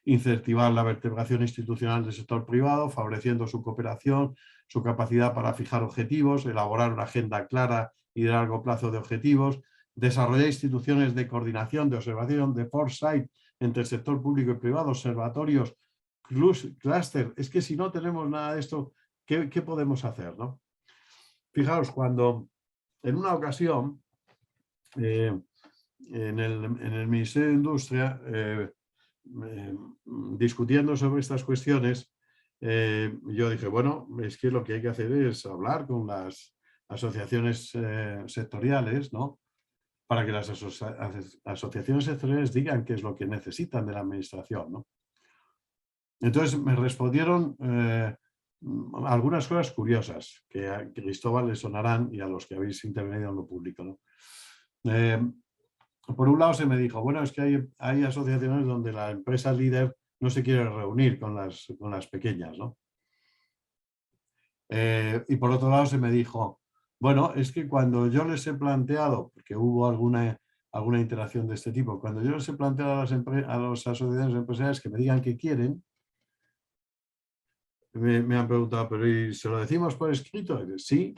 Incentivar la vertebración institucional del sector privado, favoreciendo su cooperación, su capacidad para fijar objetivos, elaborar una agenda clara y de largo plazo de objetivos, desarrollar instituciones de coordinación, de observación, de foresight entre el sector público y privado, observatorios, clúster. Es que si no tenemos nada de esto, ¿qué podemos hacer, no? Fijaos, cuando en una ocasión en el Ministerio de Industria, discutiendo sobre estas cuestiones, yo dije, bueno, es que lo que hay que hacer es hablar con las asociaciones sectoriales, ¿no? Para que las asociaciones sectoriales digan qué es lo que necesitan de la administración, ¿no? Entonces me respondieron algunas cosas curiosas que a Cristóbal le sonarán y a los que habéis intervenido en lo público, ¿no? Por un lado se me dijo, bueno, es que hay asociaciones donde la empresa líder no se quiere reunir con las pequeñas, ¿no? Y por otro lado se me dijo, bueno, es que cuando yo les he planteado, porque hubo alguna interacción de este tipo, cuando yo les he planteado a las asociaciones empresariales que me digan qué quieren, me han preguntado, pero ¿y se lo decimos por escrito? Y sí.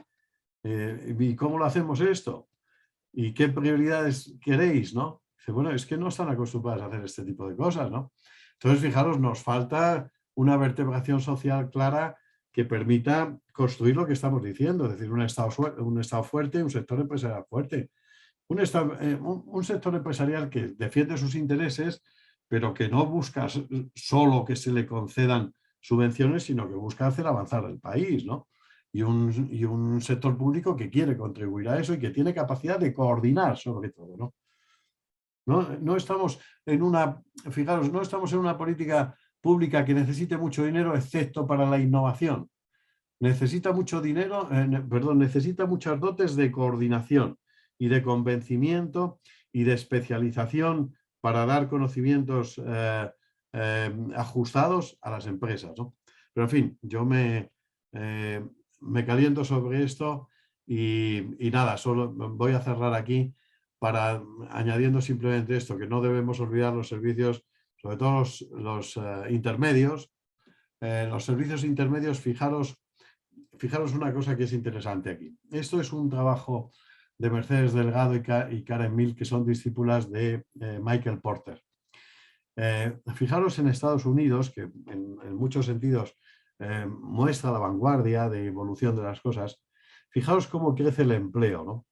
¿Y cómo lo hacemos esto? ¿Y qué prioridades queréis, no? Dice, bueno, es que no están acostumbrados a hacer este tipo de cosas, ¿no? Entonces, fijaros, nos falta una vertebración social clara que permita construir lo que estamos diciendo, es decir, un Estado fuerte, un sector empresarial fuerte. Un sector empresarial que defiende sus intereses, pero que no busca solo que se le concedan subvenciones, sino que busca hacer avanzar el país, ¿no? Y un sector público que quiere contribuir a eso y que tiene capacidad de coordinar sobre todo, ¿no? No estamos fijaros, no estamos en una política pública que necesite mucho dinero, excepto para la innovación. Necesita mucho dinero, necesita muchas dotes de coordinación y de convencimiento y de especialización para dar conocimientos ajustados a las empresas, ¿no? Pero en fin, yo me caliento sobre esto y nada, solo voy a cerrar aquí añadiendo simplemente esto, que no debemos olvidar los servicios, sobre todo los intermedios. Los servicios intermedios, fijaros una cosa que es interesante aquí. Esto es un trabajo de Mercedes Delgado y Karen Mill, que son discípulas de Michael Porter. Fijaros en Estados Unidos, que en muchos sentidos muestra la vanguardia de evolución de las cosas. Fijaros cómo crece el empleo, ¿no?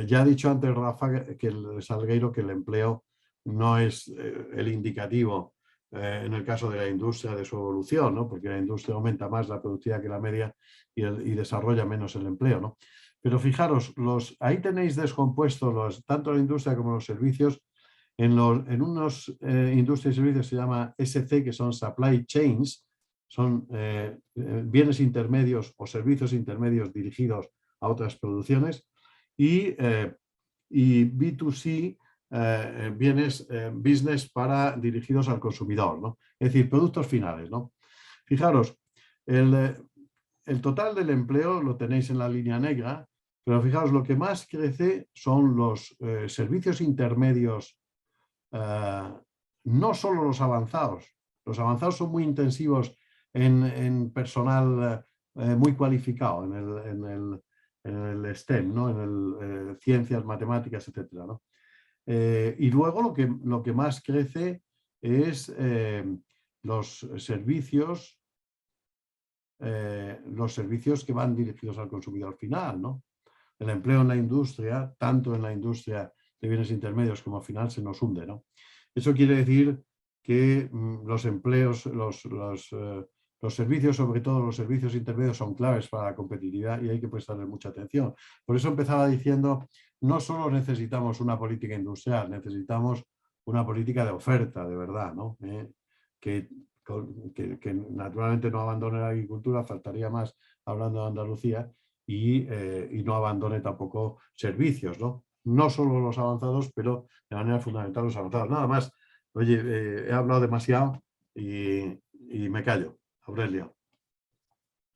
Ya ha dicho antes Rafa Salgueiro que el empleo no es el indicativo en el caso de la industria de su evolución, ¿no? Porque la industria aumenta más la productividad que la media y desarrolla menos el empleo, ¿no? Pero fijaros, ahí tenéis descompuestos tanto la industria como los servicios. En unos industrias y servicios se llama SC, que son supply chains, son bienes intermedios o servicios intermedios dirigidos a otras producciones, y B2C, bienes business dirigidos al consumidor, ¿no? Es decir, productos finales, ¿no? Fijaros, el total del empleo lo tenéis en la línea negra, pero fijaros, lo que más crece son los servicios intermedios, no solo los avanzados son muy intensivos en personal muy cualificado, en el STEM, ¿no? En el ciencias, matemáticas, etcétera, ¿no? Y luego lo que más crece es los servicios que van dirigidos al consumidor final, ¿no? El empleo en la industria, tanto en la industria de bienes intermedios como al final, se nos hunde, ¿no? Eso quiere decir que los empleos, los servicios, sobre todo los servicios intermedios, son claves para la competitividad y hay que prestarle mucha atención. Por eso empezaba diciendo, no solo necesitamos una política industrial, necesitamos una política de oferta, de verdad, ¿no? Que naturalmente no abandone la agricultura, faltaría más hablando de Andalucía, y no abandone tampoco servicios, ¿no? No solo los avanzados, pero de manera fundamental los avanzados. Nada más. Oye, he hablado demasiado y me callo. Aurelio.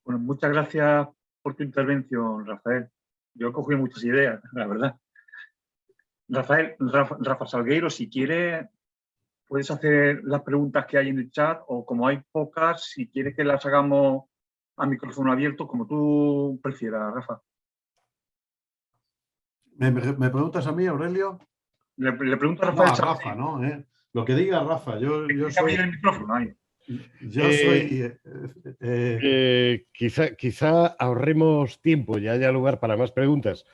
Bueno, muchas gracias por tu intervención, Rafael. Yo he cogido muchas ideas, la verdad. Rafa Salgueiro, si quieres, puedes hacer las preguntas que hay en el chat, o como hay pocas, si quieres que las hagamos a micrófono abierto, como tú prefieras, Rafa. ¿Me preguntas a mí, Aurelio? Le pregunto a Rafael. No, a Rafa, ¿no? Lo que diga Rafa. Yo soy... el micrófono ahí. Yo soy... Quizá ahorremos tiempo y haya lugar para más preguntas,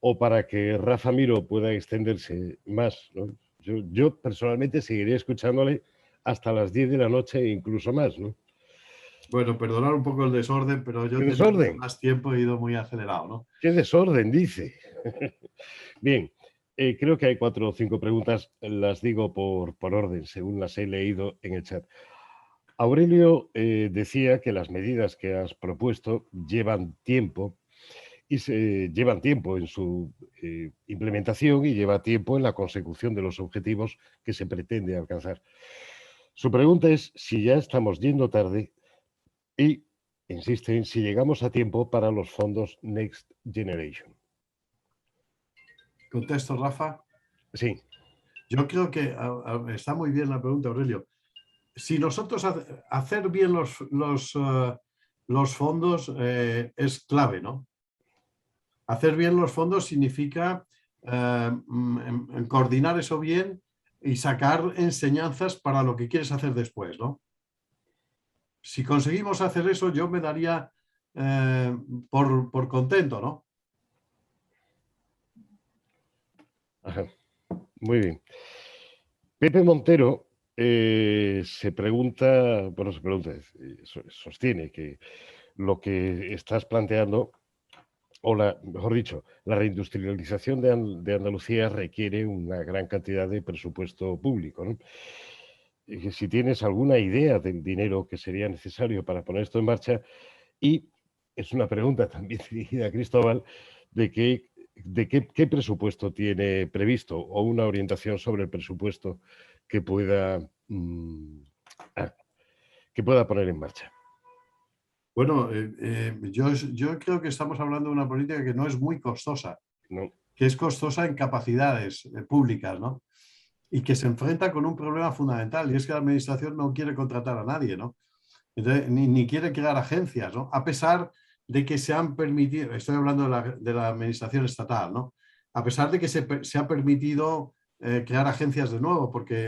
o para que Rafa Miro pueda extenderse más, ¿no? Yo personalmente seguiré escuchándole hasta las 10 de la noche e incluso más, ¿no? Bueno, perdonar un poco el desorden, pero yo tengo más tiempo e he ido muy acelerado, ¿no? ¿Qué desorden dice? Bien, creo que hay 4 o 5 preguntas, las digo por orden, según las he leído en el chat. Aurelio decía que las medidas que has propuesto llevan tiempo y llevan tiempo en su implementación y lleva tiempo en la consecución de los objetivos que se pretende alcanzar. Su pregunta es si ya estamos yendo tarde y insiste en si llegamos a tiempo para los fondos Next Generation. ¿Contesto, Rafa? Sí. Yo creo que está muy bien la pregunta, Aurelio. Si nosotros hacer bien los fondos es clave, ¿no? Hacer bien los fondos significa coordinar eso bien y sacar enseñanzas para lo que quieres hacer después, ¿no? Si conseguimos hacer eso, yo me daría por contento, ¿no? Ajá. Muy bien. Pepe Montero sostiene que lo que estás planteando, mejor dicho, la reindustrialización de Andalucía requiere una gran cantidad de presupuesto público, ¿no? Y que si tienes alguna idea del dinero que sería necesario para poner esto en marcha, y es una pregunta también dirigida a Cristóbal, qué presupuesto tiene previsto o una orientación sobre el presupuesto que pueda poner en marcha. Bueno, yo creo que estamos hablando de una política que no es muy costosa, No. que es costosa en capacidades públicas, ¿no? Y que se enfrenta con un problema fundamental, y es que la administración no quiere contratar a nadie, ¿no? Entonces, ni quiere crear agencias, ¿no? A pesar de que se han permitido, estoy hablando de la administración estatal, ¿no? A pesar de que se ha permitido crear agencias de nuevo, porque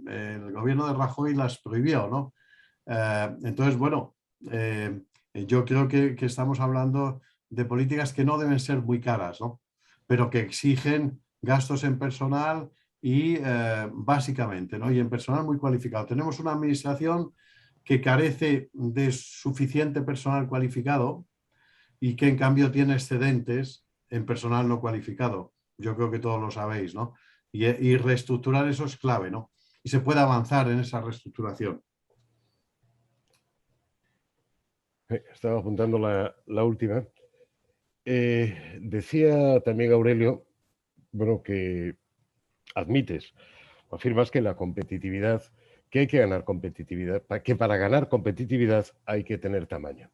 el gobierno de Rajoy las prohibió, ¿no? Entonces, bueno, yo creo que estamos hablando de políticas que no deben ser muy caras, ¿no? Pero que exigen gastos en personal y básicamente, ¿no? Y en personal muy cualificado. Tenemos una administración que carece de suficiente personal cualificado y que en cambio tiene excedentes en personal no cualificado. Yo creo que todos lo sabéis, ¿no? Y reestructurar eso es clave, ¿no? Y se puede avanzar en esa reestructuración. Estaba apuntando la última. Decía también Aurelio, bueno, que afirmas que la competitividad, que hay que ganar competitividad, que para ganar competitividad hay que tener tamaño.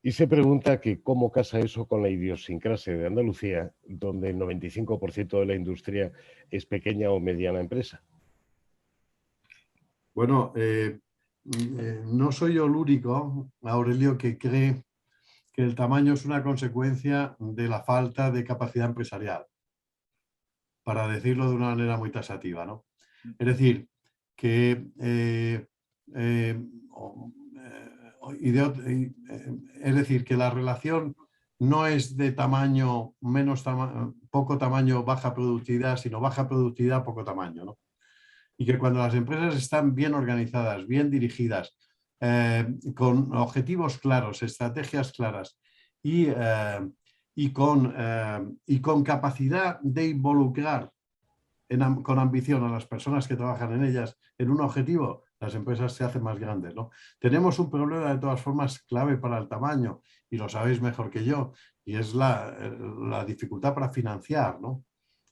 Y se pregunta que cómo casa eso con la idiosincrasia de Andalucía, donde el 95% de la industria es pequeña o mediana empresa. Bueno, no soy yo el único, Aurelio, que cree que el tamaño es una consecuencia de la falta de capacidad empresarial, para decirlo de una manera muy taxativa, ¿no? Es decir, que que la relación no es de tamaño, poco tamaño, baja productividad, sino baja productividad, poco tamaño, ¿no? Y que cuando las empresas están bien organizadas, bien dirigidas, con objetivos claros, estrategias claras y con capacidad de involucrar con ambición a las personas que trabajan en ellas en un objetivo, las empresas se hacen más grandes, ¿no? Tenemos un problema de todas formas clave para el tamaño, y lo sabéis mejor que yo, y es la dificultad para financiar, ¿no?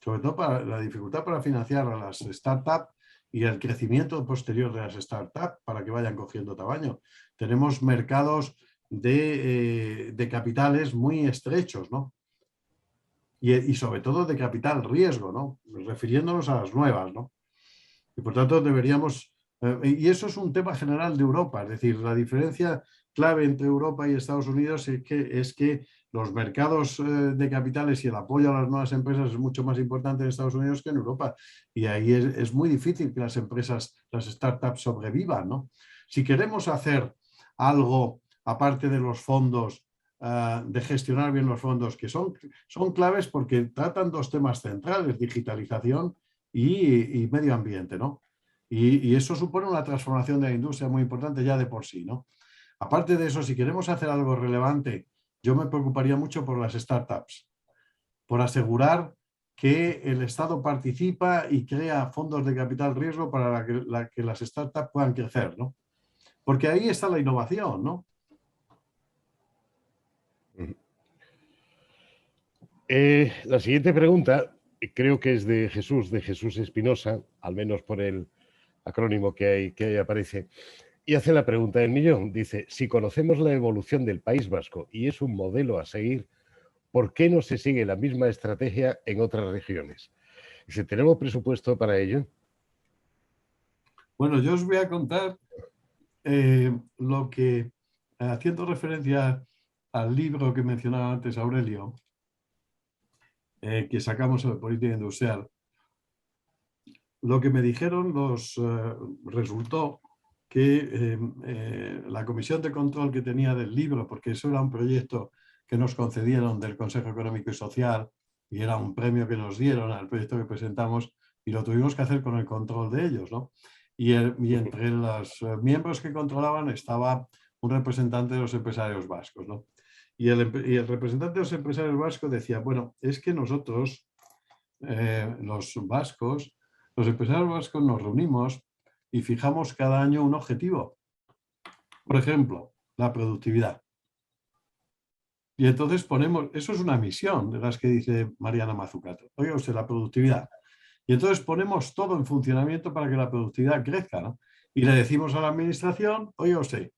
Sobre todo la dificultad para financiar a las startups y el crecimiento posterior de las startups para que vayan cogiendo tamaño. Tenemos mercados de capitales muy estrechos, ¿no? Y sobre todo de capital riesgo, ¿no? Refiriéndonos a las nuevas, ¿no? Y por tanto deberíamos... y eso es un tema general de Europa, es decir, la diferencia clave entre Europa y Estados Unidos es que los mercados de capitales y el apoyo a las nuevas empresas es mucho más importante en Estados Unidos que en Europa. Y ahí es muy difícil que las empresas, las startups sobrevivan, ¿no? Si queremos hacer algo aparte de los fondos, de gestionar bien los fondos, que son claves porque tratan dos temas centrales, digitalización y medio ambiente, ¿no? Y eso supone una transformación de la industria muy importante ya de por sí, ¿no? Aparte de eso, si queremos hacer algo relevante, yo me preocuparía mucho por las startups, por asegurar que el Estado participa y crea fondos de capital riesgo para que las startups puedan crecer, ¿no? porque ahí está la innovación, ¿no? La siguiente pregunta creo que es de Jesús Espinosa, al menos por el acrónimo que ahí aparece, y hace la pregunta del millón. Dice, si conocemos la evolución del País Vasco y es un modelo a seguir, ¿por qué no se sigue la misma estrategia en otras regiones? Dice, ¿tenemos presupuesto para ello? Bueno, yo os voy a contar lo que, haciendo referencia al libro que mencionaba antes Aurelio, que sacamos sobre política industrial, lo que me dijeron resultó que la comisión de control que tenía del libro, porque eso era un proyecto que nos concedieron del Consejo Económico y Social y era un premio que nos dieron al proyecto que presentamos y lo tuvimos que hacer con el control de ellos, ¿no? Y entre los miembros que controlaban estaba un representante de los empresarios vascos, ¿no? Y el representante de los empresarios vascos decía, bueno, es que nosotros, los vascos, los empresarios vascos nos reunimos y fijamos cada año un objetivo. Por ejemplo, la productividad. Y entonces ponemos, eso es una misión de las que dice Mariana Mazzucato. Oiga usted, la productividad. Y entonces ponemos todo en funcionamiento para que la productividad crezca, ¿no? Y le decimos a la administración, oiga usted,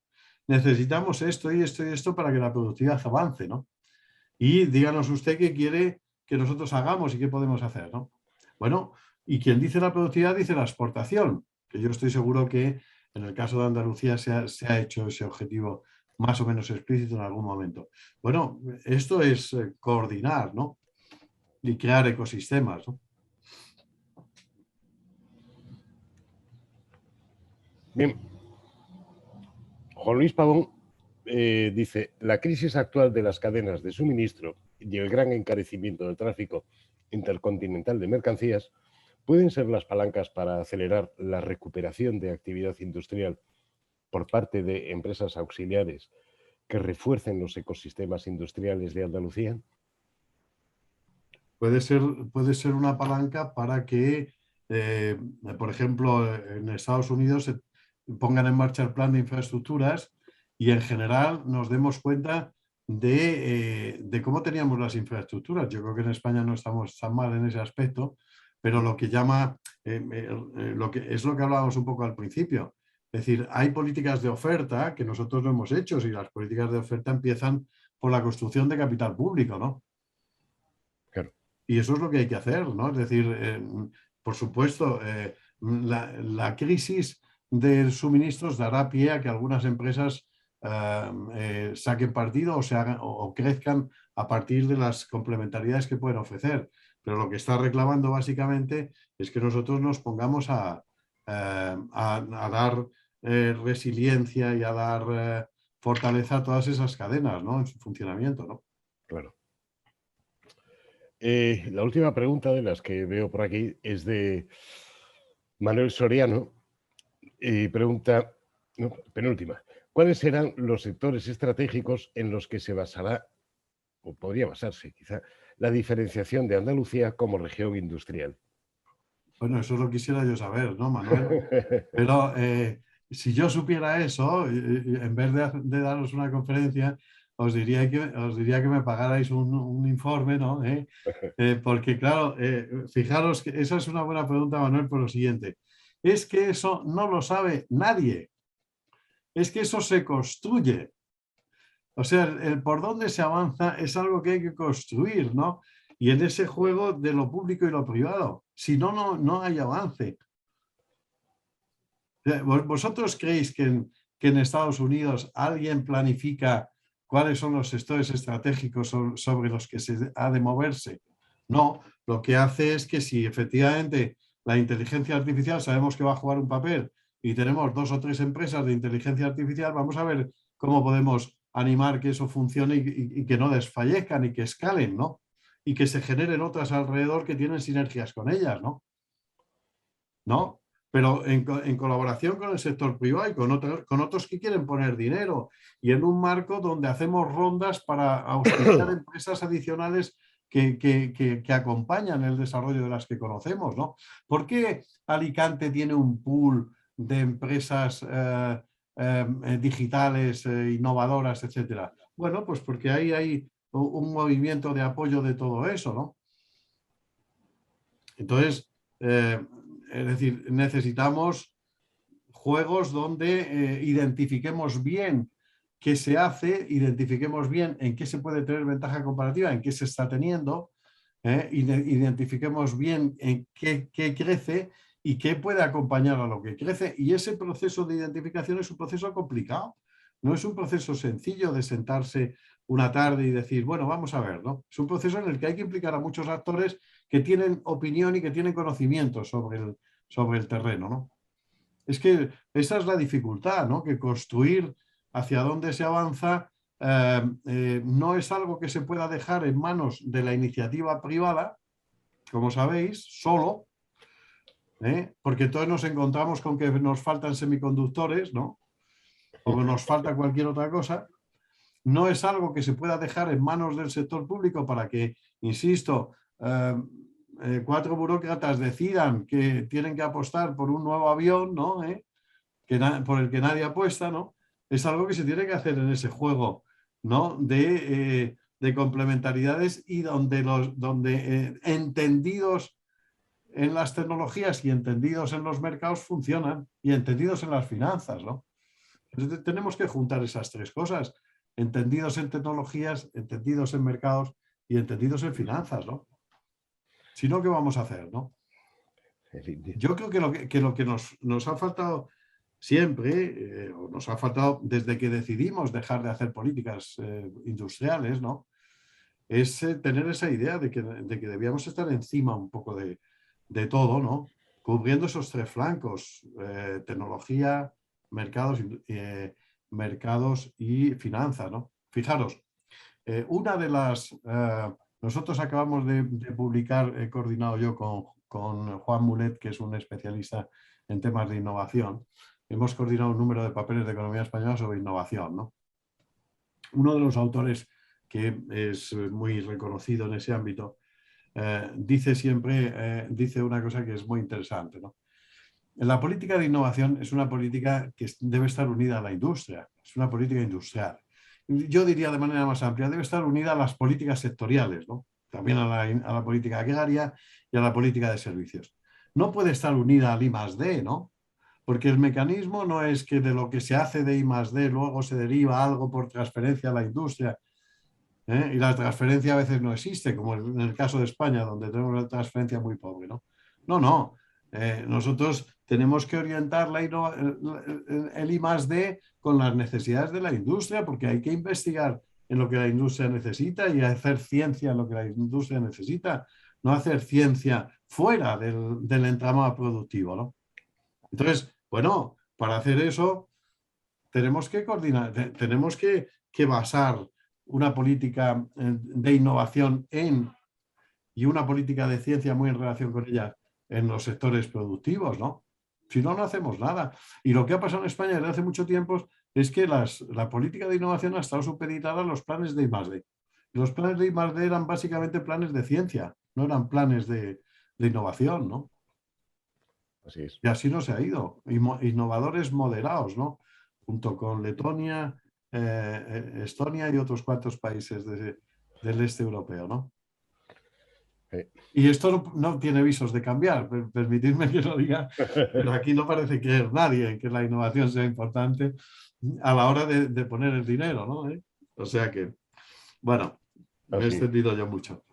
necesitamos esto y esto y esto para que la productividad avance, ¿no? Y díganos usted qué quiere que nosotros hagamos y qué podemos hacer, ¿no? Bueno, y quien dice la productividad dice la exportación, que yo estoy seguro que en el caso de Andalucía se ha hecho ese objetivo más o menos explícito en algún momento. Bueno, esto es coordinar, ¿no? Y crear ecosistemas, ¿no? Bien. Juan Luis Pavón dice, la crisis actual de las cadenas de suministro y el gran encarecimiento del tráfico intercontinental de mercancías pueden ser las palancas para acelerar la recuperación de actividad industrial por parte de empresas auxiliares que refuercen los ecosistemas industriales de Andalucía. Puede ser una palanca para que, por ejemplo, en Estados Unidos se pongan en marcha el plan de infraestructuras y en general nos demos cuenta de cómo teníamos las infraestructuras. Yo creo que en España no estamos tan mal en ese aspecto, pero lo que llama, es lo que hablábamos un poco al principio. Es decir, hay políticas de oferta que nosotros no hemos hecho y las políticas de oferta empiezan por la construcción de capital público, ¿no? Claro. Y eso es lo que hay que hacer, ¿no? Es decir, por supuesto, la crisis de suministros dará pie a que algunas empresas saquen partido o crezcan a partir de las complementariedades que pueden ofrecer. Pero lo que está reclamando básicamente es que nosotros nos pongamos a dar resiliencia y a dar fortaleza a todas esas cadenas, ¿no? En su funcionamiento, ¿no? Claro. La última pregunta de las que veo por aquí es de Manuel Soriano y pregunta, no, penúltima, ¿cuáles serán los sectores estratégicos en los que se basará, o podría basarse quizá, la diferenciación de Andalucía como región industrial? Bueno, eso lo quisiera yo saber, ¿no, Manuel? Pero si yo supiera eso, en vez de daros una conferencia, os diría que me pagarais un informe, ¿no? Porque claro, fijaros que esa es una buena pregunta, Manuel, por lo siguiente. Es que eso no lo sabe nadie. Es que eso se construye. O sea, el por dónde se avanza es algo que hay que construir, ¿no? Y en ese juego de lo público y lo privado. Si no, no hay avance. ¿Vosotros creéis que en Estados Unidos alguien planifica cuáles son los sectores estratégicos sobre los que se ha de moverse? No, lo que hace es que si efectivamente la inteligencia artificial sabemos que va a jugar un papel y tenemos 2 o 3 empresas de inteligencia artificial, vamos a ver cómo podemos animar que eso funcione y que no desfallezcan y que escalen, ¿no? Y que se generen otras alrededor que tienen sinergias con ellas, ¿no? ¿No? Pero en colaboración con el sector privado y con otros que quieren poner dinero y en un marco donde hacemos rondas para auspiciar empresas adicionales que acompañan el desarrollo de las que conocemos, ¿no? ¿Por qué Alicante tiene un pool de empresas digitales, innovadoras, etcétera? Bueno, pues porque ahí hay un movimiento de apoyo de todo eso, ¿no? Entonces, es decir, necesitamos juegos donde identifiquemos bien qué se hace, identifiquemos bien en qué se puede tener ventaja comparativa, en qué se está teniendo, identifiquemos bien en qué crece y qué puede acompañar a lo que crece. Y ese proceso de identificación es un proceso complicado. No es un proceso sencillo de sentarse una tarde y decir, bueno, vamos a ver, ¿no? Es un proceso en el que hay que implicar a muchos actores que tienen opinión y que tienen conocimiento sobre el terreno, ¿no? Es que esa es la dificultad, ¿no? Que construir hacia dónde se avanza no es algo que se pueda dejar en manos de la iniciativa privada, como sabéis, solo, porque todos nos encontramos con que nos faltan semiconductores, ¿no? O nos falta cualquier otra cosa. No es algo que se pueda dejar en manos del sector público para que, insisto, 4 burócratas decidan que tienen que apostar por un nuevo avión, ¿no? Por el que nadie apuesta, ¿no? Es algo que se tiene que hacer en ese juego, ¿no? de complementariedades y donde entendidos en las tecnologías y entendidos en los mercados funcionan y entendidos en las finanzas, ¿no? Entonces, tenemos que juntar esas tres cosas, entendidos en tecnologías, entendidos en mercados y entendidos en finanzas, ¿no? Si no, ¿qué vamos a hacer, no? Yo creo que lo que nos ha faltado siempre, o nos ha faltado desde que decidimos dejar de hacer políticas industriales, ¿no? Es tener esa idea de que debíamos estar encima un poco de todo, ¿no? Cubriendo esos tres flancos, tecnología, mercados y finanzas, ¿no? Fijaros, una de las... nosotros acabamos de publicar, he coordinado yo con Juan Mulet, que es un especialista en temas de innovación. Hemos coordinado un número de papeles de economía española sobre innovación, ¿no? Uno de los autores que es muy reconocido en ese ámbito dice siempre, dice una cosa que es muy interesante, ¿no? La política de innovación es una política que debe estar unida a la industria, es una política industrial. Yo diría de manera más amplia, debe estar unida a las políticas sectoriales, ¿no? También a la política agraria y a la política de servicios. No puede estar unida al I+D, ¿no? Porque el mecanismo no es que de lo que se hace de I+D luego se deriva algo por transferencia a la industria, y la transferencia a veces no existe, como en el caso de España, donde tenemos una transferencia muy pobre, ¿no? No. Nosotros tenemos que orientar el I+D con las necesidades de la industria, porque hay que investigar en lo que la industria necesita y hacer ciencia en lo que la industria necesita, no hacer ciencia fuera del entramado productivo, ¿no? Entonces, bueno, para hacer eso tenemos que coordinar, tenemos que basar una política de innovación y una política de ciencia muy en relación con ella en los sectores productivos, ¿no? Si no, no hacemos nada. Y lo que ha pasado en España desde hace mucho tiempo es que la política de innovación ha estado supeditada a los planes de I+D. Los planes de I+D eran básicamente planes de ciencia, no eran planes de innovación, ¿no? Así es. Y así no se ha ido. Innovadores moderados, ¿no? Junto con Letonia, Estonia y otros cuantos países del este europeo, ¿no? Y esto no tiene visos de cambiar, permitidme que lo diga, pero aquí no parece creer nadie en que la innovación sea importante a la hora de poner el dinero, ¿no? O sea que, bueno, me he extendido yo mucho.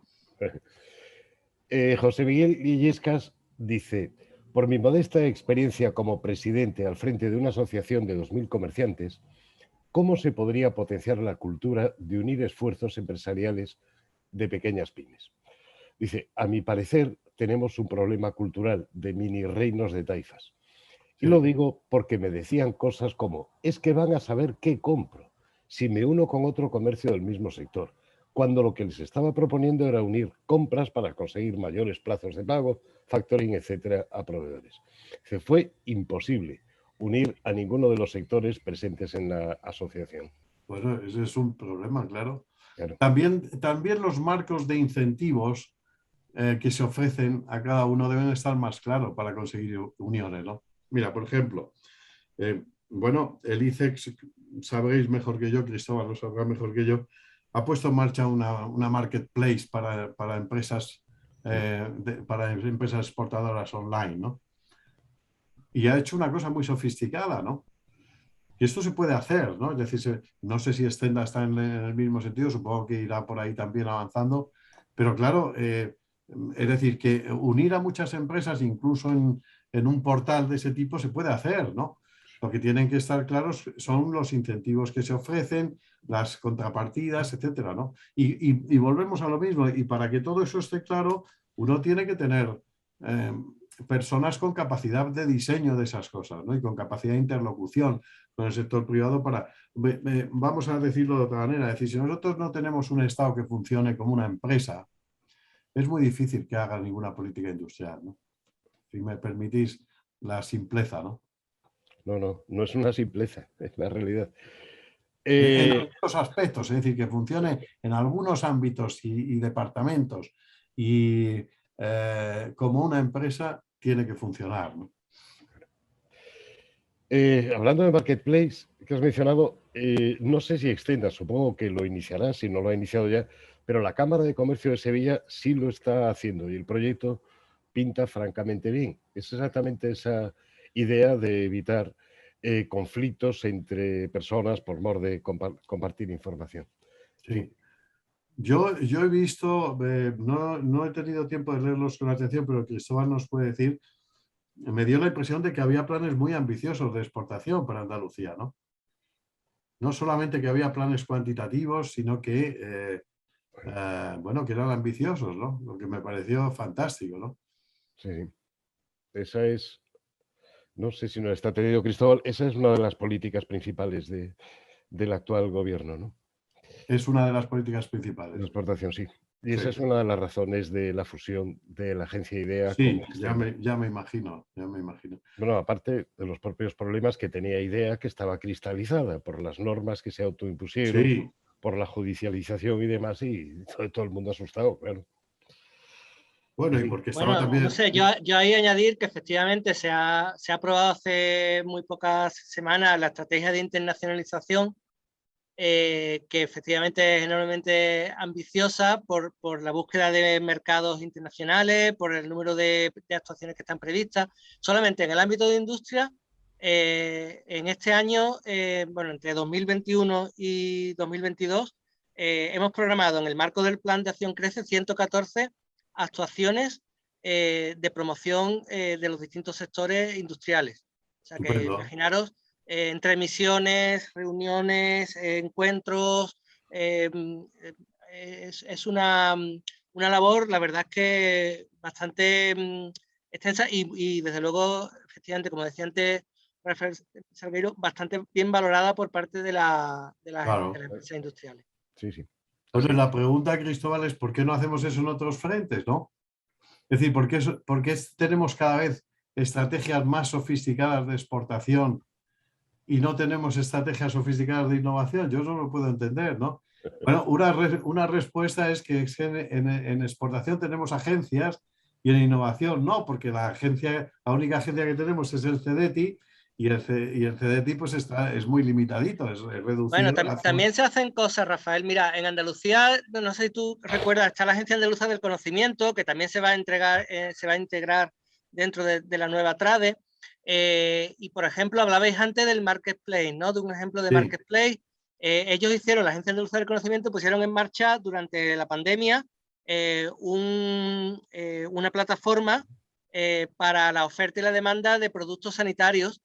José Miguel Illescas dice: por mi modesta experiencia como presidente al frente de una asociación de 2.000 comerciantes, ¿cómo se podría potenciar la cultura de unir esfuerzos empresariales de pequeñas pymes? Dice: a mi parecer tenemos un problema cultural de mini reinos de taifas. Y lo digo porque me decían cosas como: es que van a saber qué compro si me uno con otro comercio del mismo sector, cuando lo que les estaba proponiendo era unir compras para conseguir mayores plazos de pago, factoring, etcétera, a proveedores. Dice: fue imposible unir a ninguno de los sectores presentes en la asociación. Bueno, ese es un problema, claro. También los marcos de incentivos que se ofrecen a cada uno deben estar más claros para conseguir uniones, ¿no? Mira, por ejemplo, bueno, el ICEX, sabréis mejor que yo, Cristóbal lo sabrá mejor que yo, ha puesto en marcha una marketplace para empresas, para empresas exportadoras online, ¿no? Y ha hecho una cosa muy sofisticada, ¿no? Y esto se puede hacer, ¿no? Es decir, no sé si Extenda está en el mismo sentido, supongo que irá por ahí también avanzando, pero claro, es decir, que unir a muchas empresas, incluso en un portal de ese tipo, se puede hacer, ¿no? Lo que tienen que estar claros son los incentivos que se ofrecen, las contrapartidas, etcétera, ¿no? Y volvemos a lo mismo, y para que todo eso esté claro, uno tiene que tener personas con capacidad de diseño de esas cosas, ¿no? Y con capacidad de interlocución con el sector privado para, vamos a decirlo de otra manera, es decir, si nosotros no tenemos un Estado que funcione como una empresa, es muy difícil que haga ninguna política industrial, ¿no? Si me permitís la simpleza, ¿no? No es una simpleza, es la realidad. En algunos aspectos, es decir, que funcione en algunos ámbitos y departamentos y como una empresa tiene que funcionar, ¿no? Hablando de Marketplace, que has mencionado, no sé si Extenda, supongo que lo iniciará, si no lo ha iniciado ya, pero la Cámara de Comercio de Sevilla sí lo está haciendo y el proyecto pinta francamente bien. Es exactamente esa idea de evitar conflictos entre personas por mor de compartir información. Sí. Yo he visto, no he tenido tiempo de leerlos con atención, pero Cristóbal nos puede decir, me dio la impresión de que había planes muy ambiciosos de exportación para Andalucía, ¿no? No solamente que había planes cuantitativos, sino que, bueno, que eran ambiciosos, ¿no? Lo que me pareció fantástico, ¿no? Sí, esa es, no sé si nos está teniendo Cristóbal, esa es una de las políticas principales del actual gobierno, ¿no? Es una de las políticas principales. La exportación, sí. Y esa Sí. es una de las razones de la fusión de la agencia IDEA Sí, con ya me imagino. Bueno, aparte de los propios problemas que tenía IDEA, que estaba cristalizada por las normas que se autoimpusieron, Sí. por la judicialización y demás, y todo el mundo asustado, claro. Bueno, y porque estaba Bueno, también... no sé, yo ahí añadir que efectivamente se ha aprobado hace muy pocas semanas la estrategia de internacionalización, que efectivamente es enormemente ambiciosa por la búsqueda de mercados internacionales, por el número de actuaciones que están previstas. Solamente en el ámbito de industria, en este año, bueno, entre 2021 y 2022, hemos programado en el marco del Plan de Acción Crece 114 actuaciones de promoción de los distintos sectores industriales. O sea que imaginaros, entre misiones, reuniones, encuentros, es una labor, la verdad es que bastante extensa y desde luego, efectivamente, como decía antes Rafael Salgueiro, bastante bien valorada por parte de las empresas industriales. Sí, sí. Entonces la pregunta, Cristóbal, es ¿por qué no hacemos eso en otros frentes, no? Es decir, ¿por qué tenemos cada vez estrategias más sofisticadas de exportación y no tenemos estrategias sofisticadas de innovación? Yo no lo puedo entender, ¿no? Bueno, una respuesta es que en exportación tenemos agencias y en innovación no, porque la única agencia que tenemos es el CEDETI y el CEDETI pues es muy limitadito, es reducido. Bueno, también se hacen cosas, Rafael. Mira, en Andalucía, no sé si tú recuerdas, está la Agencia Andaluza del Conocimiento, que también se va a integrar dentro de la nueva TRADE. Y, por ejemplo, hablabais antes del Marketplace, ¿no? De un ejemplo de Marketplace. Ellos hicieron, la Agencia Andaluza del Conocimiento, pusieron en marcha durante la pandemia una plataforma para la oferta y la demanda de productos sanitarios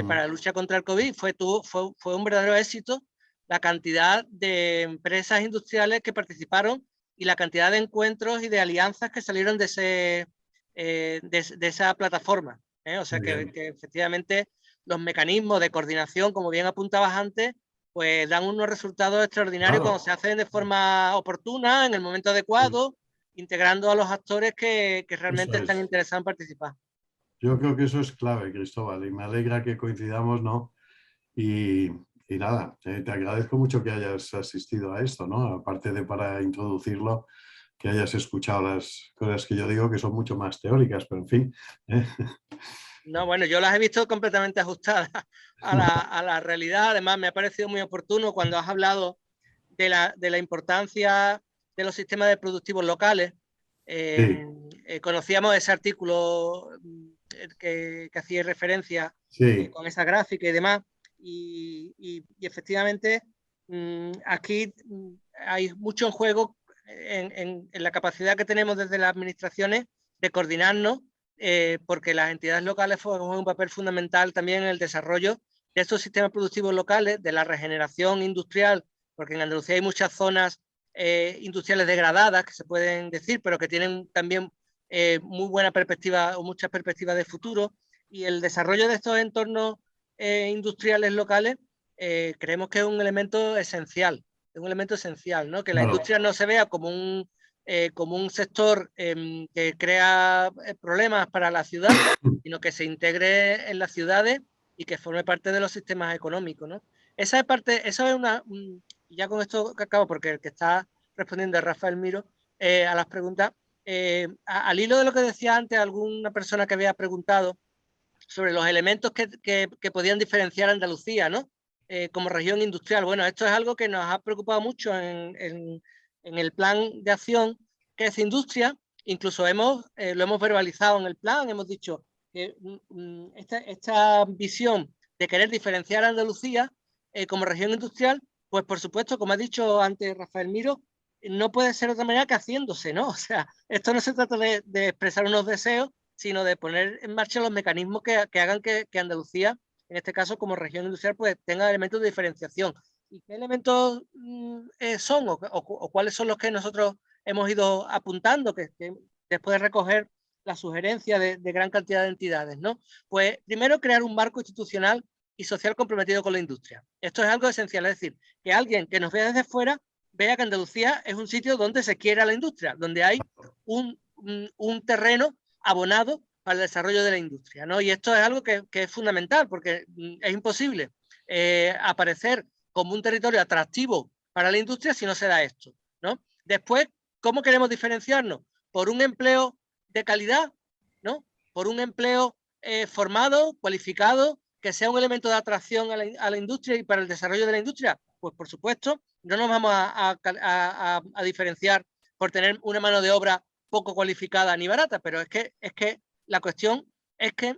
para la lucha contra el COVID. Fue un verdadero éxito la cantidad de empresas industriales que participaron y la cantidad de encuentros y de alianzas que salieron de esa plataforma. O sea que efectivamente los mecanismos de coordinación, como bien apuntabas antes, pues dan unos resultados extraordinarios cuando se hacen de forma oportuna, en el momento adecuado, integrando a los actores que realmente están interesados en participar. Yo creo que eso es clave, Cristóbal, y me alegra que coincidamos, ¿no? Y nada, te agradezco mucho que hayas asistido a esto, ¿no? Aparte de para introducirlo, que hayas escuchado las cosas que yo digo, que son mucho más teóricas, pero en fin. No, bueno, yo las he visto completamente ajustadas a la realidad. Además, me ha parecido muy oportuno cuando has hablado de la importancia de los sistemas de productivos locales. Conocíamos ese artículo que hacía referencia con esa gráfica y demás. Y efectivamente, aquí hay mucho en juego en la capacidad que tenemos desde las administraciones de coordinarnos, porque las entidades locales juegan un papel fundamental también en el desarrollo de estos sistemas productivos locales, de la regeneración industrial, porque en Andalucía hay muchas zonas industriales degradadas, que se pueden decir, pero que tienen también muy buena perspectiva o muchas perspectivas de futuro, y el desarrollo de estos entornos industriales locales creemos que es un elemento esencial, ¿no? Que la industria no se vea como un sector que crea problemas para la ciudad, sino que se integre en las ciudades y que forme parte de los sistemas económicos, ¿no? Esa es parte, eso es una, ya con esto que acabo, porque el que está respondiendo es Rafael Miro, a las preguntas, al hilo de lo que decía antes alguna persona que había preguntado sobre los elementos que podían diferenciar a Andalucía, ¿no? Como región industrial. Bueno, esto es algo que nos ha preocupado mucho en el plan de acción que es industria. Incluso lo hemos verbalizado en el plan, hemos dicho que esta visión de querer diferenciar a Andalucía como región industrial, pues por supuesto, como ha dicho antes Rafael Miro, no puede ser de otra manera que haciéndose, ¿no? O sea, esto no se trata de expresar unos deseos, sino de poner en marcha los mecanismos que hagan que Andalucía, en este caso como región industrial, pues tenga elementos de diferenciación. ¿Y qué elementos son o cuáles son los que nosotros hemos ido apuntando, que después de recoger la sugerencia de gran cantidad de entidades, ¿no? Pues primero crear un marco institucional y social comprometido con la industria. Esto es algo esencial, es decir, que alguien que nos vea desde fuera vea que Andalucía es un sitio donde se quiere a la industria, donde hay un terreno abonado para el desarrollo de la industria, ¿no? Y esto es algo que es fundamental, porque es imposible aparecer como un territorio atractivo para la industria si no se da esto, ¿no? Después, ¿cómo queremos diferenciarnos? Por un empleo de calidad, ¿no? Por un empleo formado, cualificado, que sea un elemento de atracción a la industria y para el desarrollo de la industria. Pues por supuesto, no nos vamos a diferenciar por tener una mano de obra poco cualificada ni barata, pero es que la cuestión es que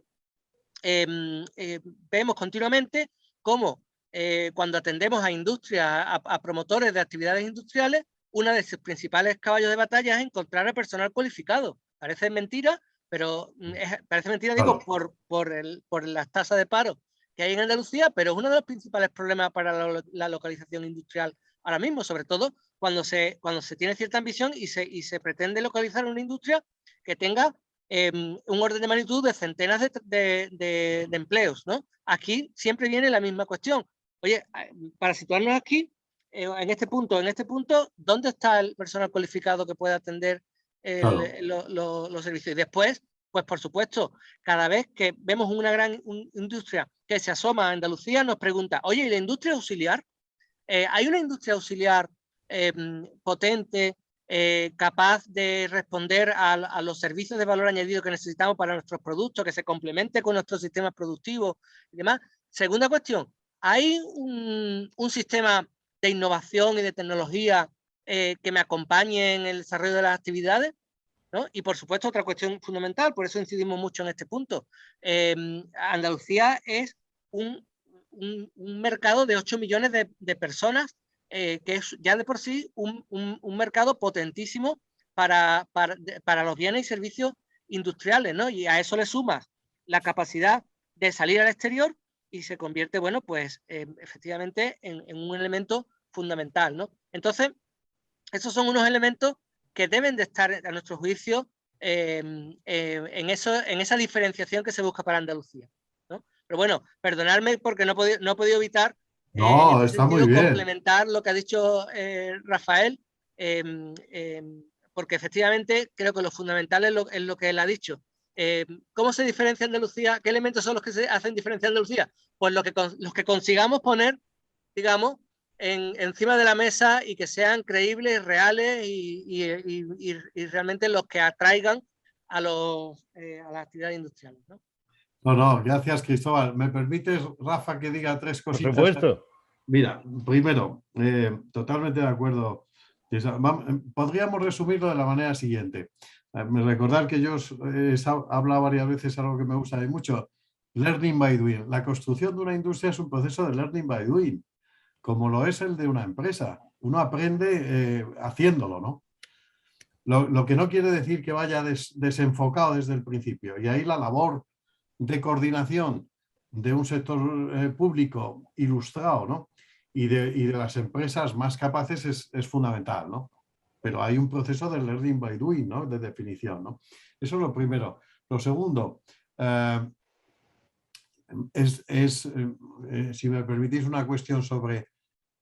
vemos continuamente cómo cuando atendemos a industrias, a promotores de actividades industriales, una de sus principales caballos de batalla es encontrar a personal cualificado. Parece mentira, pero parece mentira, digo, por las tasas de paro que hay en Andalucía, pero es uno de los principales problemas para la localización industrial ahora mismo, sobre todo cuando se tiene cierta ambición y se pretende localizar una industria que tenga un orden de magnitud de centenas de empleos, ¿no? Aquí siempre viene la misma cuestión. Oye, para situarnos aquí, en este punto, ¿dónde está el personal cualificado que pueda atender los servicios? Y después, pues por supuesto, cada vez que vemos una gran industria que se asoma a Andalucía, nos pregunta, oye, ¿y la industria auxiliar? ¿Hay una industria auxiliar potente, capaz de responder a los servicios de valor añadido que necesitamos para nuestros productos, que se complemente con nuestros sistemas productivos y demás? Segunda cuestión, ¿hay un sistema de innovación y de tecnología que me acompañe en el desarrollo de las actividades? ¿No? Y por supuesto, otra cuestión fundamental, por eso incidimos mucho en este punto. Andalucía es un mercado de 8 millones de personas, que es ya de por sí un mercado potentísimo para los bienes y servicios industriales, ¿no? Y a eso le sumas la capacidad de salir al exterior y se convierte, bueno, pues efectivamente en un elemento fundamental, ¿no? Entonces, esos son unos elementos que deben de estar, a nuestro juicio, en esa diferenciación que se busca para Andalucía, ¿no? Pero bueno, perdonadme porque no he podido evitar No, en este está muy sentido bien. complementar lo que ha dicho Rafael, porque efectivamente creo que lo fundamental es lo que él ha dicho. ¿Cómo se diferencia Andalucía? ¿Qué elementos son los que se hacen diferenciar Andalucía? Pues los que consigamos poner, digamos, encima de la mesa y que sean creíbles, reales y realmente los que atraigan a las actividades industriales, ¿no? No, gracias, Cristóbal. ¿Me permites, Rafa, que diga tres Por cositas? supuesto. Mira, primero, totalmente de acuerdo. Podríamos resumirlo de la manera siguiente. Recordar que yo he hablado varias veces algo que me gusta de mucho, learning by doing. La construcción de una industria es un proceso de learning by doing, como lo es el de una empresa. Uno aprende haciéndolo, ¿no? Lo que no quiere decir que vaya desenfocado desde el principio. Y ahí la labor de coordinación de un sector público ilustrado, ¿no? y de las empresas más capaces es fundamental, ¿no? Pero hay un proceso de learning by doing, ¿no? De definición, ¿no? Eso es lo primero. Lo segundo, si me permitís una cuestión sobre,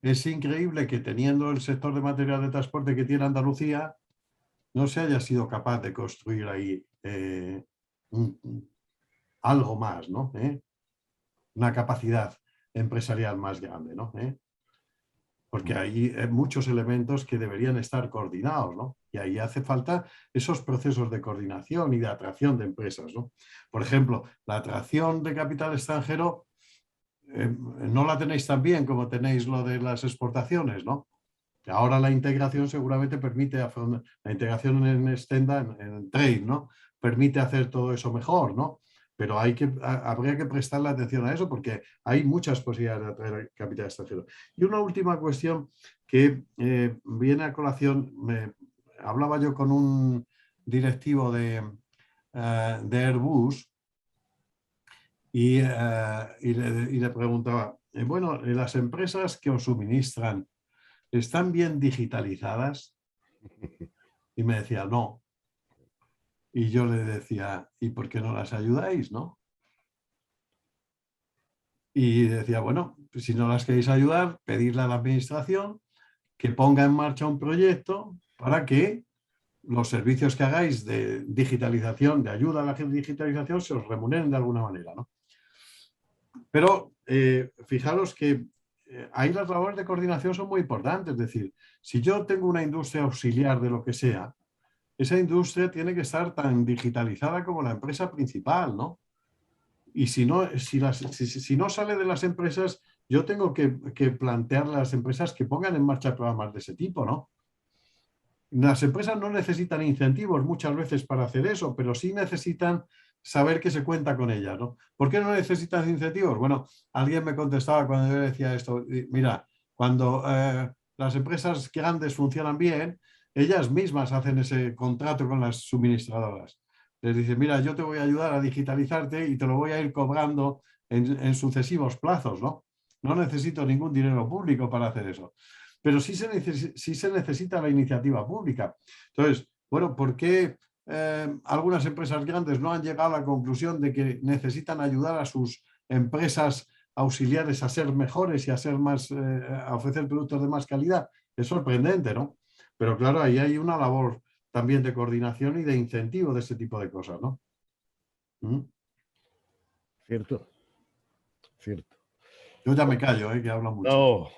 es increíble que teniendo el sector de material de transporte que tiene Andalucía, no se haya sido capaz de construir ahí algo más, ¿no? Una capacidad empresarial más grande, ¿no? Porque hay muchos elementos que deberían estar coordinados, ¿no? Y ahí hace falta esos procesos de coordinación y de atracción de empresas, ¿no? Por ejemplo, la atracción de capital extranjero no la tenéis tan bien como tenéis lo de las exportaciones, ¿no? Ahora la integración seguramente permite, la integración en Stenda, en Trade, ¿no? Permite hacer todo eso mejor, ¿no? Pero habría que prestarle atención a eso porque hay muchas posibilidades de atraer capital extranjero. Y una última cuestión que viene a colación, hablaba yo con un directivo de Airbus y le preguntaba, bueno, las empresas que os suministran, ¿están bien digitalizadas? Y me decía, no. Y yo le decía, ¿y por qué no las ayudáis, no? Y decía, bueno, pues si no las queréis ayudar, pedirle a la administración que ponga en marcha un proyecto para que los servicios que hagáis de digitalización, de ayuda a la digitalización, se os remuneren de alguna manera, ¿no? Pero fijaros que ahí las labores de coordinación son muy importantes. Es decir, si yo tengo una industria auxiliar de lo que sea, esa industria tiene que estar tan digitalizada como la empresa principal, ¿no? Y si no sale de las empresas, yo tengo que plantear a las empresas que pongan en marcha programas de ese tipo, ¿no? Las empresas no necesitan incentivos muchas veces para hacer eso, pero sí necesitan saber que se cuenta con ellas, ¿no? ¿Por qué no necesitan incentivos? Bueno, alguien me contestaba cuando yo decía esto, mira, cuando las empresas grandes funcionan bien, ellas mismas hacen ese contrato con las suministradoras. Les dicen, mira, yo te voy a ayudar a digitalizarte y te lo voy a ir cobrando en sucesivos plazos, ¿no? No necesito ningún dinero público para hacer eso. Pero sí se necesita la iniciativa pública. Entonces, bueno, ¿por qué algunas empresas grandes no han llegado a la conclusión de que necesitan ayudar a sus empresas auxiliares a ser mejores y a ser más, a ofrecer productos de más calidad? Es sorprendente, ¿no? Pero claro, ahí hay una labor también de coordinación y de incentivo de ese tipo de cosas, ¿no? Cierto, cierto. Yo ya me callo, que hablo mucho.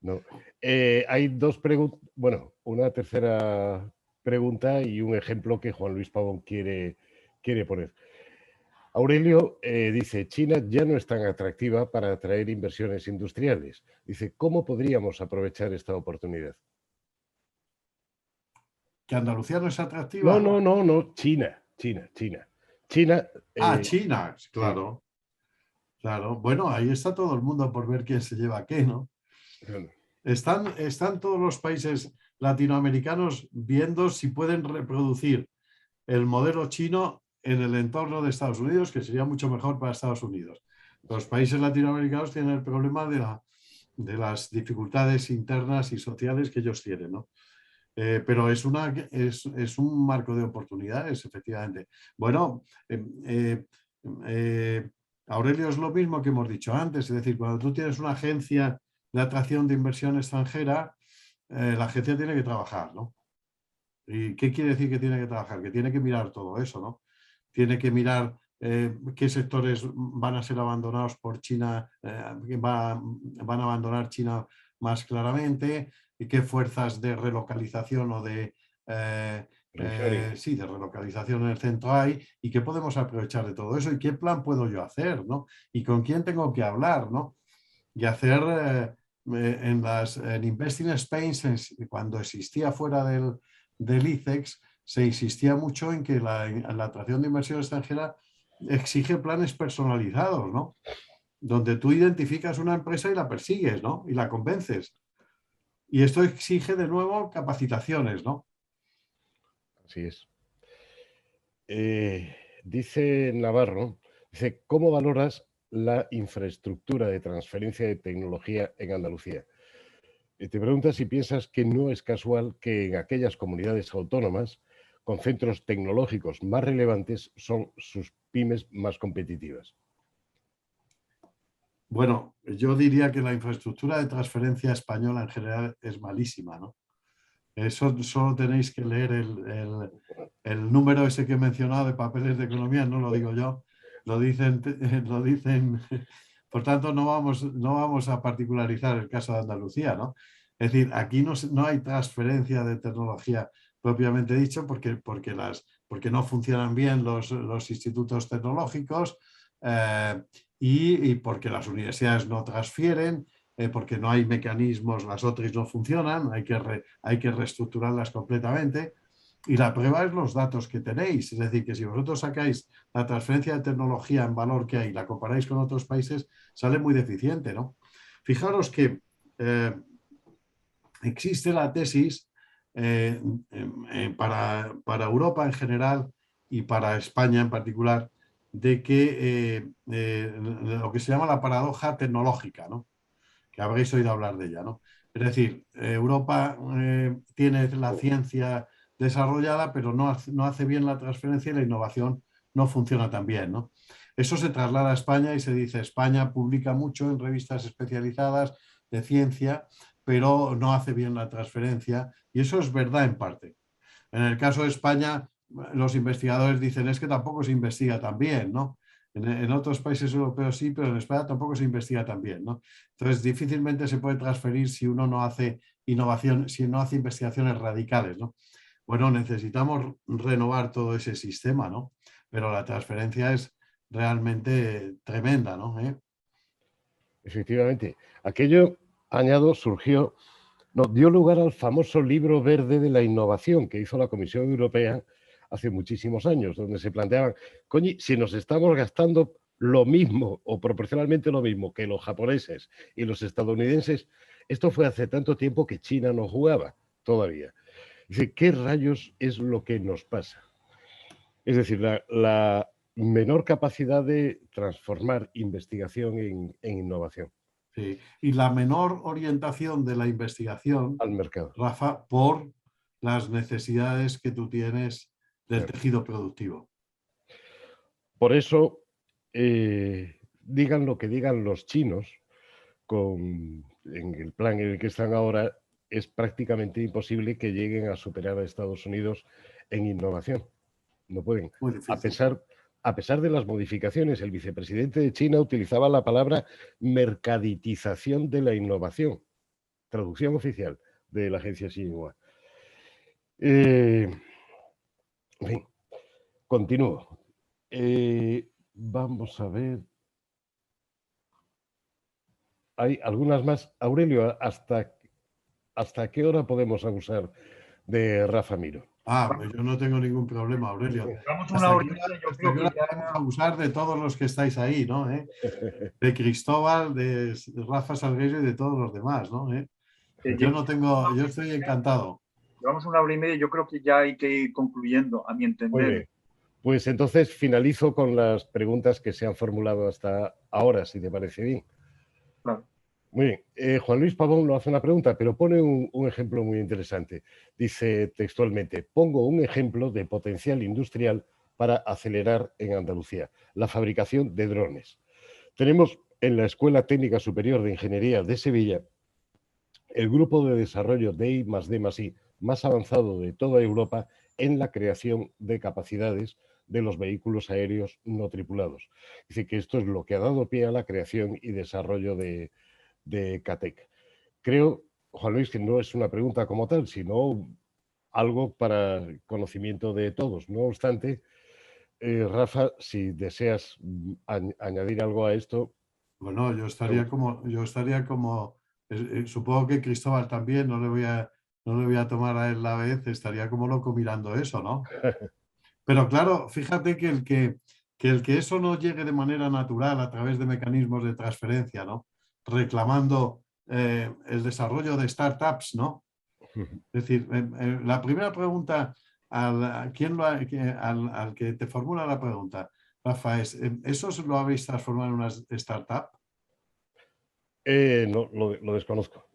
No. Hay dos preguntas, bueno, una tercera pregunta y un ejemplo que Juan Luis Pavón quiere poner. Aurelio dice, China ya no es tan atractiva para atraer inversiones industriales. Dice, ¿cómo podríamos aprovechar esta oportunidad? ¿Que Andalucía no es atractiva? No, China. China. China, claro. Sí. Claro, bueno, ahí está todo el mundo por ver quién se lleva qué, ¿no? Están todos los países latinoamericanos viendo si pueden reproducir el modelo chino en el entorno de Estados Unidos, que sería mucho mejor para Estados Unidos. Los países latinoamericanos tienen el problema de las dificultades internas y sociales que ellos tienen, ¿no? Pero es un marco de oportunidades, efectivamente. Bueno, Aurelio, es lo mismo que hemos dicho antes, es decir, cuando tú tienes una agencia de atracción de inversión extranjera, la agencia tiene que trabajar, ¿no? ¿Y qué quiere decir que tiene que trabajar? Que tiene que mirar todo eso, ¿no? Tiene que mirar qué sectores van a ser abandonados por China, van a abandonar China más claramente, y qué fuerzas de relocalización o de sí, de relocalización en el centro hay, y qué podemos aprovechar de todo eso y qué plan puedo yo hacer, ¿no? Y con quién tengo que hablar, ¿no? Y hacer en Investing Spain, cuando existía fuera del ICEX, se insistía mucho en que la atracción de inversión extranjera exige planes personalizados, ¿no? Donde tú identificas una empresa y la persigues, ¿no? Y la convences. Y esto exige de nuevo capacitaciones, ¿no? Así es. Dice Navarro, dice, ¿cómo valoras la infraestructura de transferencia de tecnología en Andalucía? Y te pregunta si piensas que no es casual que en aquellas comunidades autónomas con centros tecnológicos más relevantes son sus pymes más competitivas. Bueno, yo diría que la infraestructura de transferencia española en general es malísima, ¿no? Eso solo tenéis que leer el número ese que he mencionado de papeles de economía, no lo digo yo, lo dicen, por tanto no vamos a particularizar el caso de Andalucía, ¿no? Es decir, aquí no hay transferencia de tecnología propiamente dicho porque no funcionan bien los institutos tecnológicos y porque las universidades no transfieren, porque no hay mecanismos, las OTRIs no funcionan, hay que reestructurarlas completamente. Y la prueba es los datos que tenéis. Es decir, que si vosotros sacáis la transferencia de tecnología en valor que hay y la comparáis con otros países, sale muy deficiente, ¿no? Fijaros que existe la tesis para Europa en general y para España en particular de que lo que se llama la paradoja tecnológica, ¿no? Que habréis oído hablar de ella, ¿no? Es decir, Europa tiene la ciencia desarrollada, pero no hace bien la transferencia y la innovación no funciona tan bien, ¿no? Eso se traslada a España y se dice, España publica mucho en revistas especializadas de ciencia, pero no hace bien la transferencia, y eso es verdad en parte. En el caso de España, los investigadores dicen, es que tampoco se investiga tan bien, ¿no? En otros países europeos sí, pero en España tampoco se investiga tan bien, ¿no? Entonces, difícilmente se puede transferir si uno no hace innovación, si no hace investigaciones radicales, ¿no? Bueno, necesitamos renovar todo ese sistema, ¿no? Pero la transferencia es realmente tremenda, ¿no? Efectivamente. Aquello, añado, dio lugar al famoso libro verde de la innovación que hizo la Comisión Europea hace muchísimos años, donde se planteaban, coño, si nos estamos gastando lo mismo o proporcionalmente lo mismo que los japoneses y los estadounidenses, esto fue hace tanto tiempo que China no jugaba todavía. Dice, ¿qué rayos es lo que nos pasa? Es decir, la menor capacidad de transformar investigación en innovación. Sí. Y la menor orientación de la investigación, Al mercado. Rafa, por las necesidades que tú tienes del tejido productivo. Por eso, digan lo que digan los chinos, en el plan en el que están ahora, es prácticamente imposible que lleguen a superar a Estados Unidos en innovación. No pueden. Muy difícil. A pesar de las modificaciones, el vicepresidente de China utilizaba la palabra mercaditización de la innovación, traducción oficial de la agencia Xinhua. En fin, continúo. Vamos a ver. Hay algunas más. Aurelio, ¿hasta qué hora podemos abusar de Rafa Miro? Pues yo no tengo ningún problema, Aurelio. Vamos una hora y media, yo creo que ya... Podemos abusar de todos los que estáis ahí, ¿no? De Cristóbal, de Rafa Salgueiro y de todos los demás, ¿no? Yo estoy encantado. Llevamos una hora y media, yo creo que ya hay que ir concluyendo, a mi entender. Muy bien. Pues entonces finalizo con las preguntas que se han formulado hasta ahora, si te parece bien. Claro. Muy bien. Juan Luis Pavón lo hace una pregunta, pero pone un ejemplo muy interesante. Dice textualmente, pongo un ejemplo de potencial industrial para acelerar en Andalucía, la fabricación de drones. Tenemos en la Escuela Técnica Superior de Ingeniería de Sevilla el grupo de desarrollo de I+D+I más avanzado de toda Europa en la creación de capacidades de los vehículos aéreos no tripulados. Dice que esto es lo que ha dado pie a la creación y desarrollo de CATEC. Creo, Juan Luis, que no es una pregunta como tal, sino algo para conocimiento de todos. No obstante, Rafa, si deseas añadir algo a esto. Bueno, yo estaría como, supongo que Cristóbal también, no le voy a tomar a él la vez, estaría como loco mirando eso, ¿no? Pero claro, fíjate que el que eso no llegue de manera natural a través de mecanismos de transferencia, ¿no? Reclamando el desarrollo de startups, ¿no? Es decir, la primera pregunta al que te formula la pregunta, Rafa, es, ¿eso lo habéis transformado en una startup? No, lo desconozco.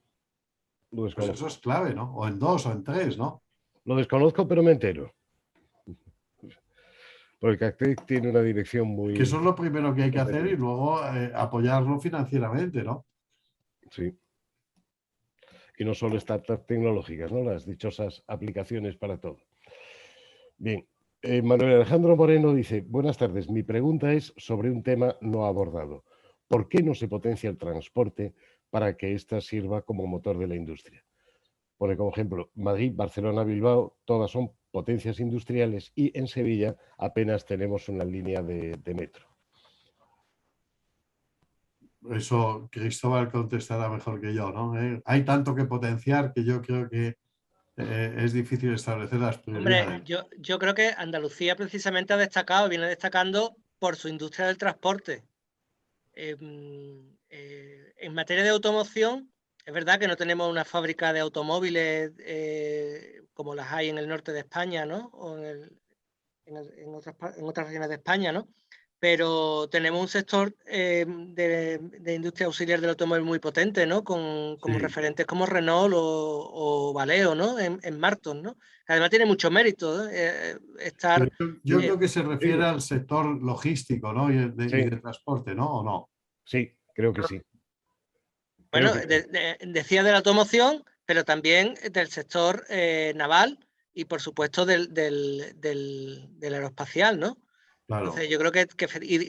Pues eso es clave, ¿no? O en 2 o en 3, ¿no? Lo desconozco, pero me entero. Porque Actec tiene una dirección muy... Que eso es lo primero que hay que hacer y luego apoyarlo financieramente, ¿no? Sí. Y no solo startups tecnológicas, ¿no? Las dichosas aplicaciones para todo. Bien. Manuel Alejandro Moreno dice, buenas tardes, mi pregunta es sobre un tema no abordado. ¿Por qué no se potencia el transporte para que ésta sirva como motor de la industria? Pone como ejemplo, Madrid, Barcelona, Bilbao, todas son potencias industriales y en Sevilla apenas tenemos una línea de metro. Eso Cristóbal contestará mejor que yo, ¿no? Hay tanto que potenciar que yo creo que es difícil establecer las prioridades. Hombre, yo creo que Andalucía precisamente ha destacado, viene destacando por su industria del transporte. En materia de automoción, es verdad que no tenemos una fábrica de automóviles como las hay en el norte de España, ¿no? O en otras regiones de España, ¿no? Pero tenemos un sector de industria auxiliar del automóvil muy potente, ¿no? Como referentes como Renault o Valeo, ¿no? En Marton, ¿no? Además tiene mucho mérito estar... Yo creo que se refiere al sector logístico, ¿no? Y de transporte, ¿no? ¿O no? Sí, creo que sí. Bueno, decía de la automoción, pero también del sector naval y, por supuesto, del aeroespacial, ¿no? Claro. Entonces, yo creo que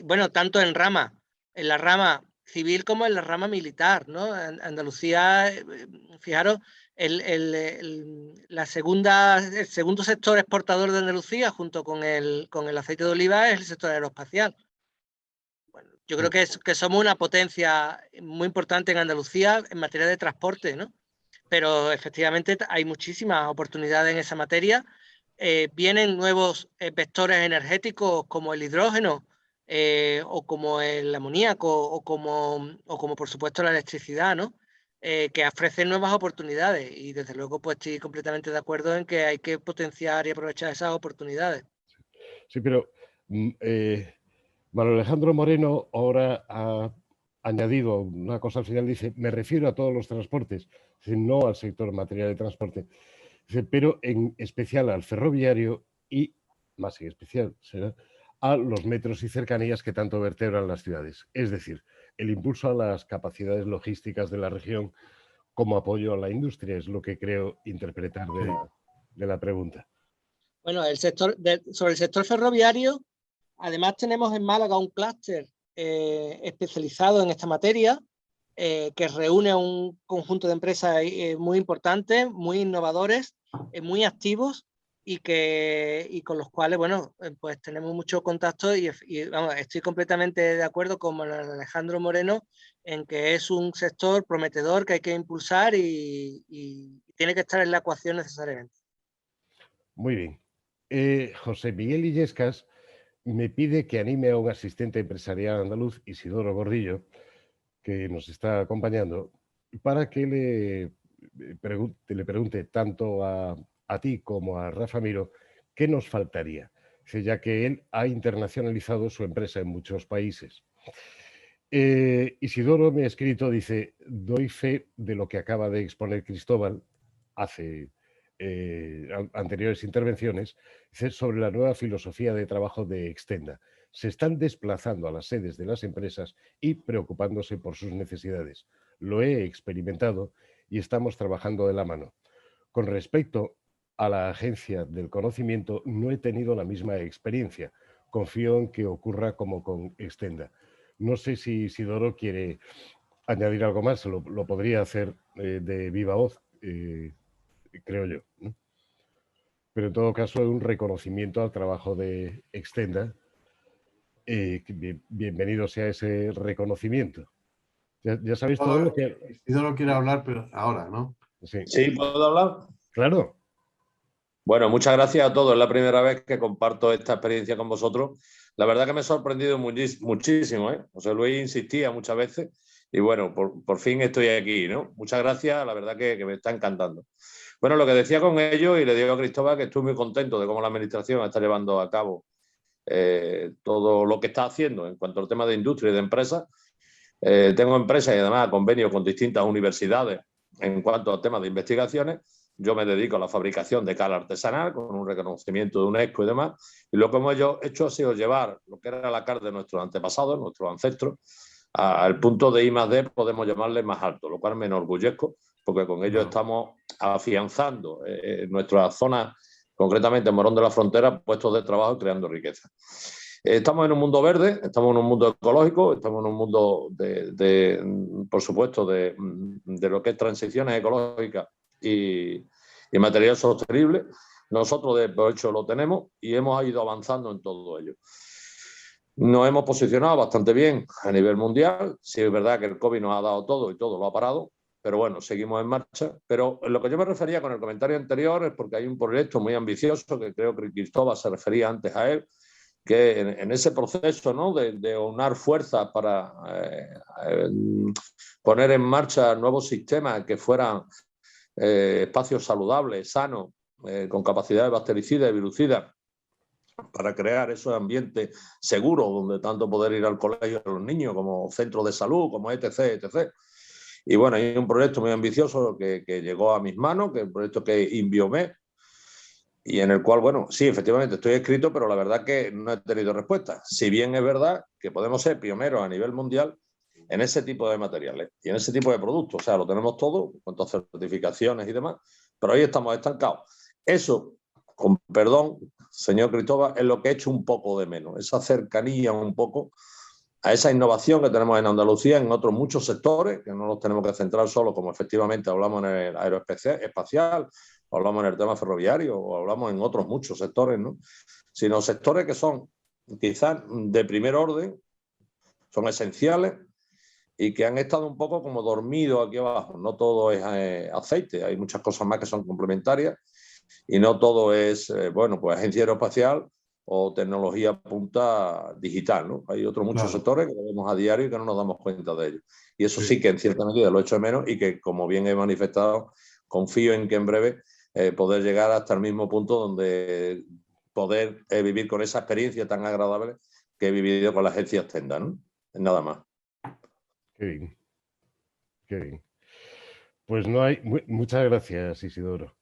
bueno, tanto en la rama civil como en la rama militar, ¿no? Andalucía, fijaros, el segundo sector exportador de Andalucía, junto con el aceite de oliva, es el sector aeroespacial. Bueno, yo creo que somos una potencia muy importante en Andalucía en materia de transporte, ¿no? Pero efectivamente hay muchísimas oportunidades en esa materia. Vienen nuevos vectores energéticos como el hidrógeno o como el amoníaco o como por supuesto la electricidad, ¿no? Que ofrecen nuevas oportunidades y desde luego pues estoy completamente de acuerdo en que hay que potenciar y aprovechar esas oportunidades. Sí, pero Manuel Alejandro Moreno ahora ha añadido una cosa al final, dice, me refiero a todos los transportes, dice, no al sector material de transporte, dice, pero en especial al ferroviario y, más en especial, será a los metros y cercanías que tanto vertebran las ciudades. Es decir, el impulso a las capacidades logísticas de la región como apoyo a la industria, es lo que creo interpretar de la pregunta. Bueno, sobre el sector ferroviario, además tenemos en Málaga un clúster especializado en esta materia que reúne a un conjunto de empresas muy importantes, muy innovadores, muy activos y con los cuales, bueno, pues tenemos mucho contacto y vamos, estoy completamente de acuerdo con Alejandro Moreno en que es un sector prometedor que hay que impulsar y tiene que estar en la ecuación necesariamente. Muy bien. José Miguel Illescas me pide que anime a un asistente empresarial andaluz, Isidoro Gordillo, que nos está acompañando, para que le pregunte tanto a ti como a Rafa Miro qué nos faltaría, ya que él ha internacionalizado su empresa en muchos países. Isidoro me ha escrito, dice, doy fe de lo que acaba de exponer Cristóbal hace anteriores intervenciones, dice, sobre la nueva filosofía de trabajo de Extenda. Se están desplazando a las sedes de las empresas y preocupándose por sus necesidades. Lo he experimentado y estamos trabajando de la mano. Con respecto a la agencia del conocimiento, no he tenido la misma experiencia. Confío en que ocurra como con Extenda. No sé si Isidoro quiere añadir algo más, lo podría hacer de viva voz, creo yo, ¿no? pero en todo caso un reconocimiento al trabajo de Extenda. Bienvenido sea ese reconocimiento. Ya sabéis todo lo que... Isidoro quiere hablar, pero ahora, ¿no? Sí, ¿Sí? ¿Puedo hablar? claro. Bueno, muchas gracias a todos. Es la primera vez que comparto esta experiencia con vosotros. La verdad que me ha sorprendido muchísimo, ¿eh? José Luis insistía muchas veces y bueno, por fin estoy aquí, ¿no? Muchas gracias, la verdad que me está encantando. Bueno, lo que decía con ellos, y le digo a Cristóbal que estoy muy contento de cómo la Administración está llevando a cabo todo lo que está haciendo en cuanto al tema de industria y de empresas. Tengo empresas y además convenios con distintas universidades en cuanto al tema de investigaciones. Yo me dedico a la fabricación de cal artesanal con un reconocimiento de UNESCO y demás. Y lo que hemos hecho ha sido llevar lo que era la cal de nuestros antepasados, nuestros ancestros, al punto de I+D, podemos llamarle más alto, lo cual me enorgullezco, porque con ello estamos afianzando nuestras zonas, concretamente en Morón de la Frontera, puestos de trabajo y creando riqueza. Estamos en un mundo verde, estamos en un mundo ecológico, estamos en un mundo por supuesto, de lo que es transiciones ecológicas y material sostenible. Nosotros, de hecho, lo tenemos y hemos ido avanzando en todo ello. Nos hemos posicionado bastante bien a nivel mundial. Sí, es verdad que el COVID nos ha dado todo y todo lo ha parado, pero bueno, seguimos en marcha. Pero lo que yo me refería con el comentario anterior es porque hay un proyecto muy ambicioso que creo que Cristóbal se refería antes a él, que en ese proceso, ¿no?, de unar fuerzas para poner en marcha nuevos sistemas que fueran espacios saludables, sanos, con capacidad de bactericida y virucida, para crear esos ambientes seguros donde tanto poder ir al colegio de los niños como centros de salud, como etc., etc. Y bueno, hay un proyecto muy ambicioso que llegó a mis manos, que es el proyecto que es Inbiomed, y en el cual, bueno, sí, efectivamente estoy inscrito, pero la verdad que no he tenido respuesta. Si bien es verdad que podemos ser pioneros a nivel mundial en ese tipo de materiales y en ese tipo de productos, o sea, lo tenemos todo, en cuanto a certificaciones y demás, pero ahí estamos estancados. Eso, con perdón, señor Cristóbal, es lo que he hecho un poco de menos, esa cercanía un poco a esa innovación que tenemos en Andalucía, en otros muchos sectores, que no nos tenemos que centrar solo, como efectivamente hablamos en el aeroespacial, o hablamos en el tema ferroviario, o hablamos en otros muchos sectores, ¿no? Sino sectores que son quizás de primer orden, son esenciales y que han estado un poco como dormidos aquí abajo. No todo es aceite, hay muchas cosas más que son complementarias y no todo es, bueno, pues agencia aeroespacial o tecnología punta digital, ¿no? Hay otros muchos sectores que vemos a diario y que no nos damos cuenta de ellos. Y eso sí que en cierta medida lo echo de menos y que, como bien he manifestado, confío en que en breve poder llegar hasta el mismo punto donde poder vivir con esa experiencia tan agradable que he vivido con la agencia Extenda, ¿no? Nada más. Qué bien. Qué bien. Pues no hay... Muchas gracias, Isidoro.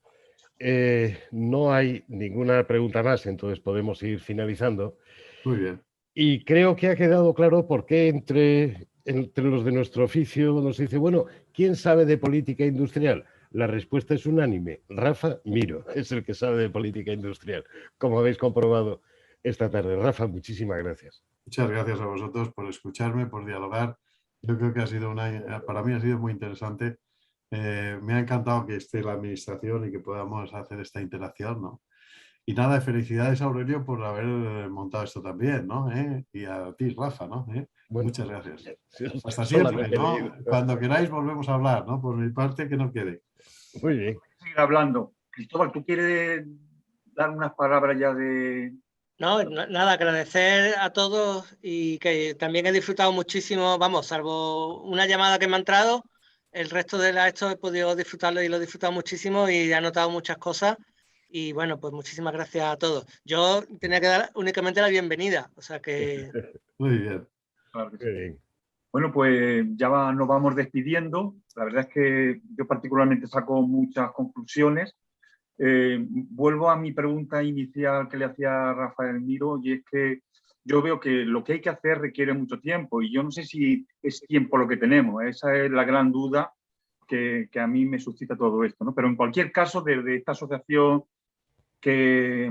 No hay ninguna pregunta más, entonces podemos ir finalizando. Muy bien. Y creo que ha quedado claro por qué entre los de nuestro oficio nos dice, bueno, ¿quién sabe de política industrial? La respuesta es unánime. Rafa Miró es el que sabe de política industrial, como habéis comprobado esta tarde. Rafa, muchísimas gracias. Muchas gracias a vosotros por escucharme, por dialogar. Yo creo que ha sido para mí ha sido muy interesante. Me ha encantado que esté la administración y que podamos hacer esta interacción, ¿no? Y nada, felicidades, Aurelio, por haber montado esto también, ¿no? Y a ti, Rafa, ¿no? Bueno, muchas gracias. Sí, hasta siempre, ¿no? Cuando queráis volvemos a hablar, ¿no? Por mi parte, que no quede. Muy bien. Seguir hablando. Cristóbal, ¿tú quieres dar unas palabras ya de...? No, nada, agradecer a todos y que también he disfrutado muchísimo, vamos, salvo una llamada que me ha entrado, el resto de esto he podido disfrutarlo y lo he disfrutado muchísimo y he anotado muchas cosas y bueno, pues muchísimas gracias a todos. Yo tenía que dar únicamente la bienvenida, o sea que... Muy bien. Claro que sí. Muy bien. Bueno, pues ya nos vamos despidiendo. La verdad es que yo particularmente saco muchas conclusiones. Vuelvo a mi pregunta inicial que le hacía Rafael Miró, y es que yo veo que lo que hay que hacer requiere mucho tiempo y yo no sé si es tiempo lo que tenemos. Esa es la gran duda que a mí me suscita todo esto, ¿no? Pero en cualquier caso, desde esta asociación que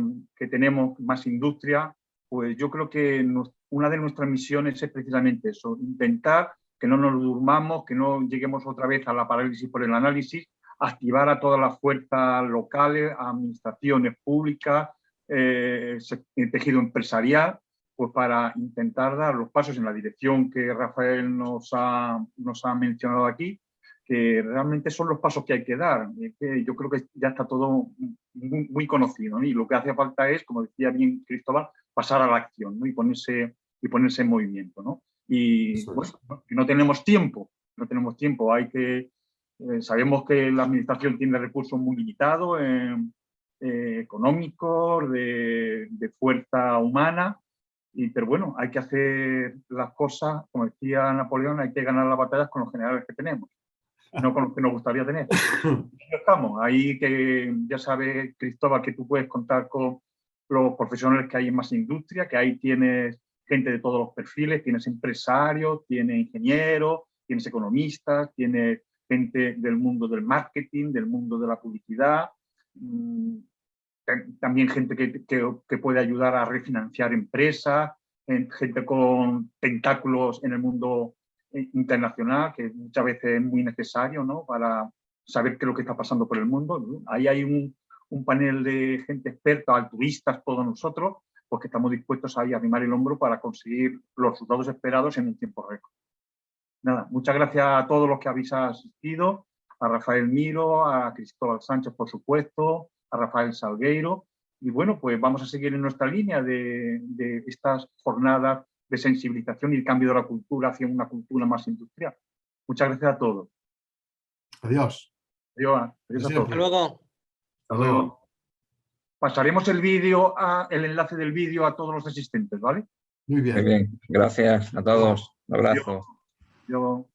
tenemos, Más Industria, pues yo creo que una de nuestras misiones es precisamente eso, intentar que no nos durmamos, que no lleguemos otra vez a la parálisis por el análisis, activar a todas las fuerzas locales, a administraciones públicas, el tejido empresarial, pues para intentar dar los pasos en la dirección que Rafael nos ha mencionado aquí, que realmente son los pasos que hay que dar. Yo creo que ya está todo muy conocido, ¿no? Y lo que hace falta es, como decía bien Cristóbal, pasar a la acción, ¿no? y ponerse en movimiento, ¿no? Y bueno, no tenemos tiempo, sabemos que la administración tiene recursos muy limitados, económicos, de fuerza humana, pero bueno, hay que hacer las cosas, como decía Napoleón, hay que ganar las batallas con los generales que tenemos, no con los que nos gustaría tener. Estamos ahí, que ya sabes, Cristóbal, que tú puedes contar con los profesionales que hay en Más Industria, que ahí tienes gente de todos los perfiles, tienes empresarios, tienes ingenieros, tienes economistas, tienes gente del mundo del marketing, del mundo de la publicidad, también gente que puede ayudar a refinanciar empresas, gente con tentáculos en el mundo internacional, que muchas veces es muy necesario, ¿no? Para saber qué es lo que está pasando por el mundo, ¿no? Ahí hay un panel de gente experta, altruistas, todos nosotros, pues que estamos dispuestos a arrimar el hombro para conseguir los resultados esperados en un tiempo récord. Nada, muchas gracias a todos los que habéis asistido, a Rafael Miro, a Cristóbal Sánchez, por supuesto, a Rafael Salgueiro, y bueno, pues vamos a seguir en nuestra línea de estas jornadas de sensibilización y el cambio de la cultura hacia una cultura más industrial. Muchas gracias a todos. Adiós. Adiós a todos. Hasta luego. Hasta luego. Pasaremos el enlace del vídeo a todos los asistentes, ¿vale? Muy bien. Muy bien, gracias a todos. Un abrazo. Adiós.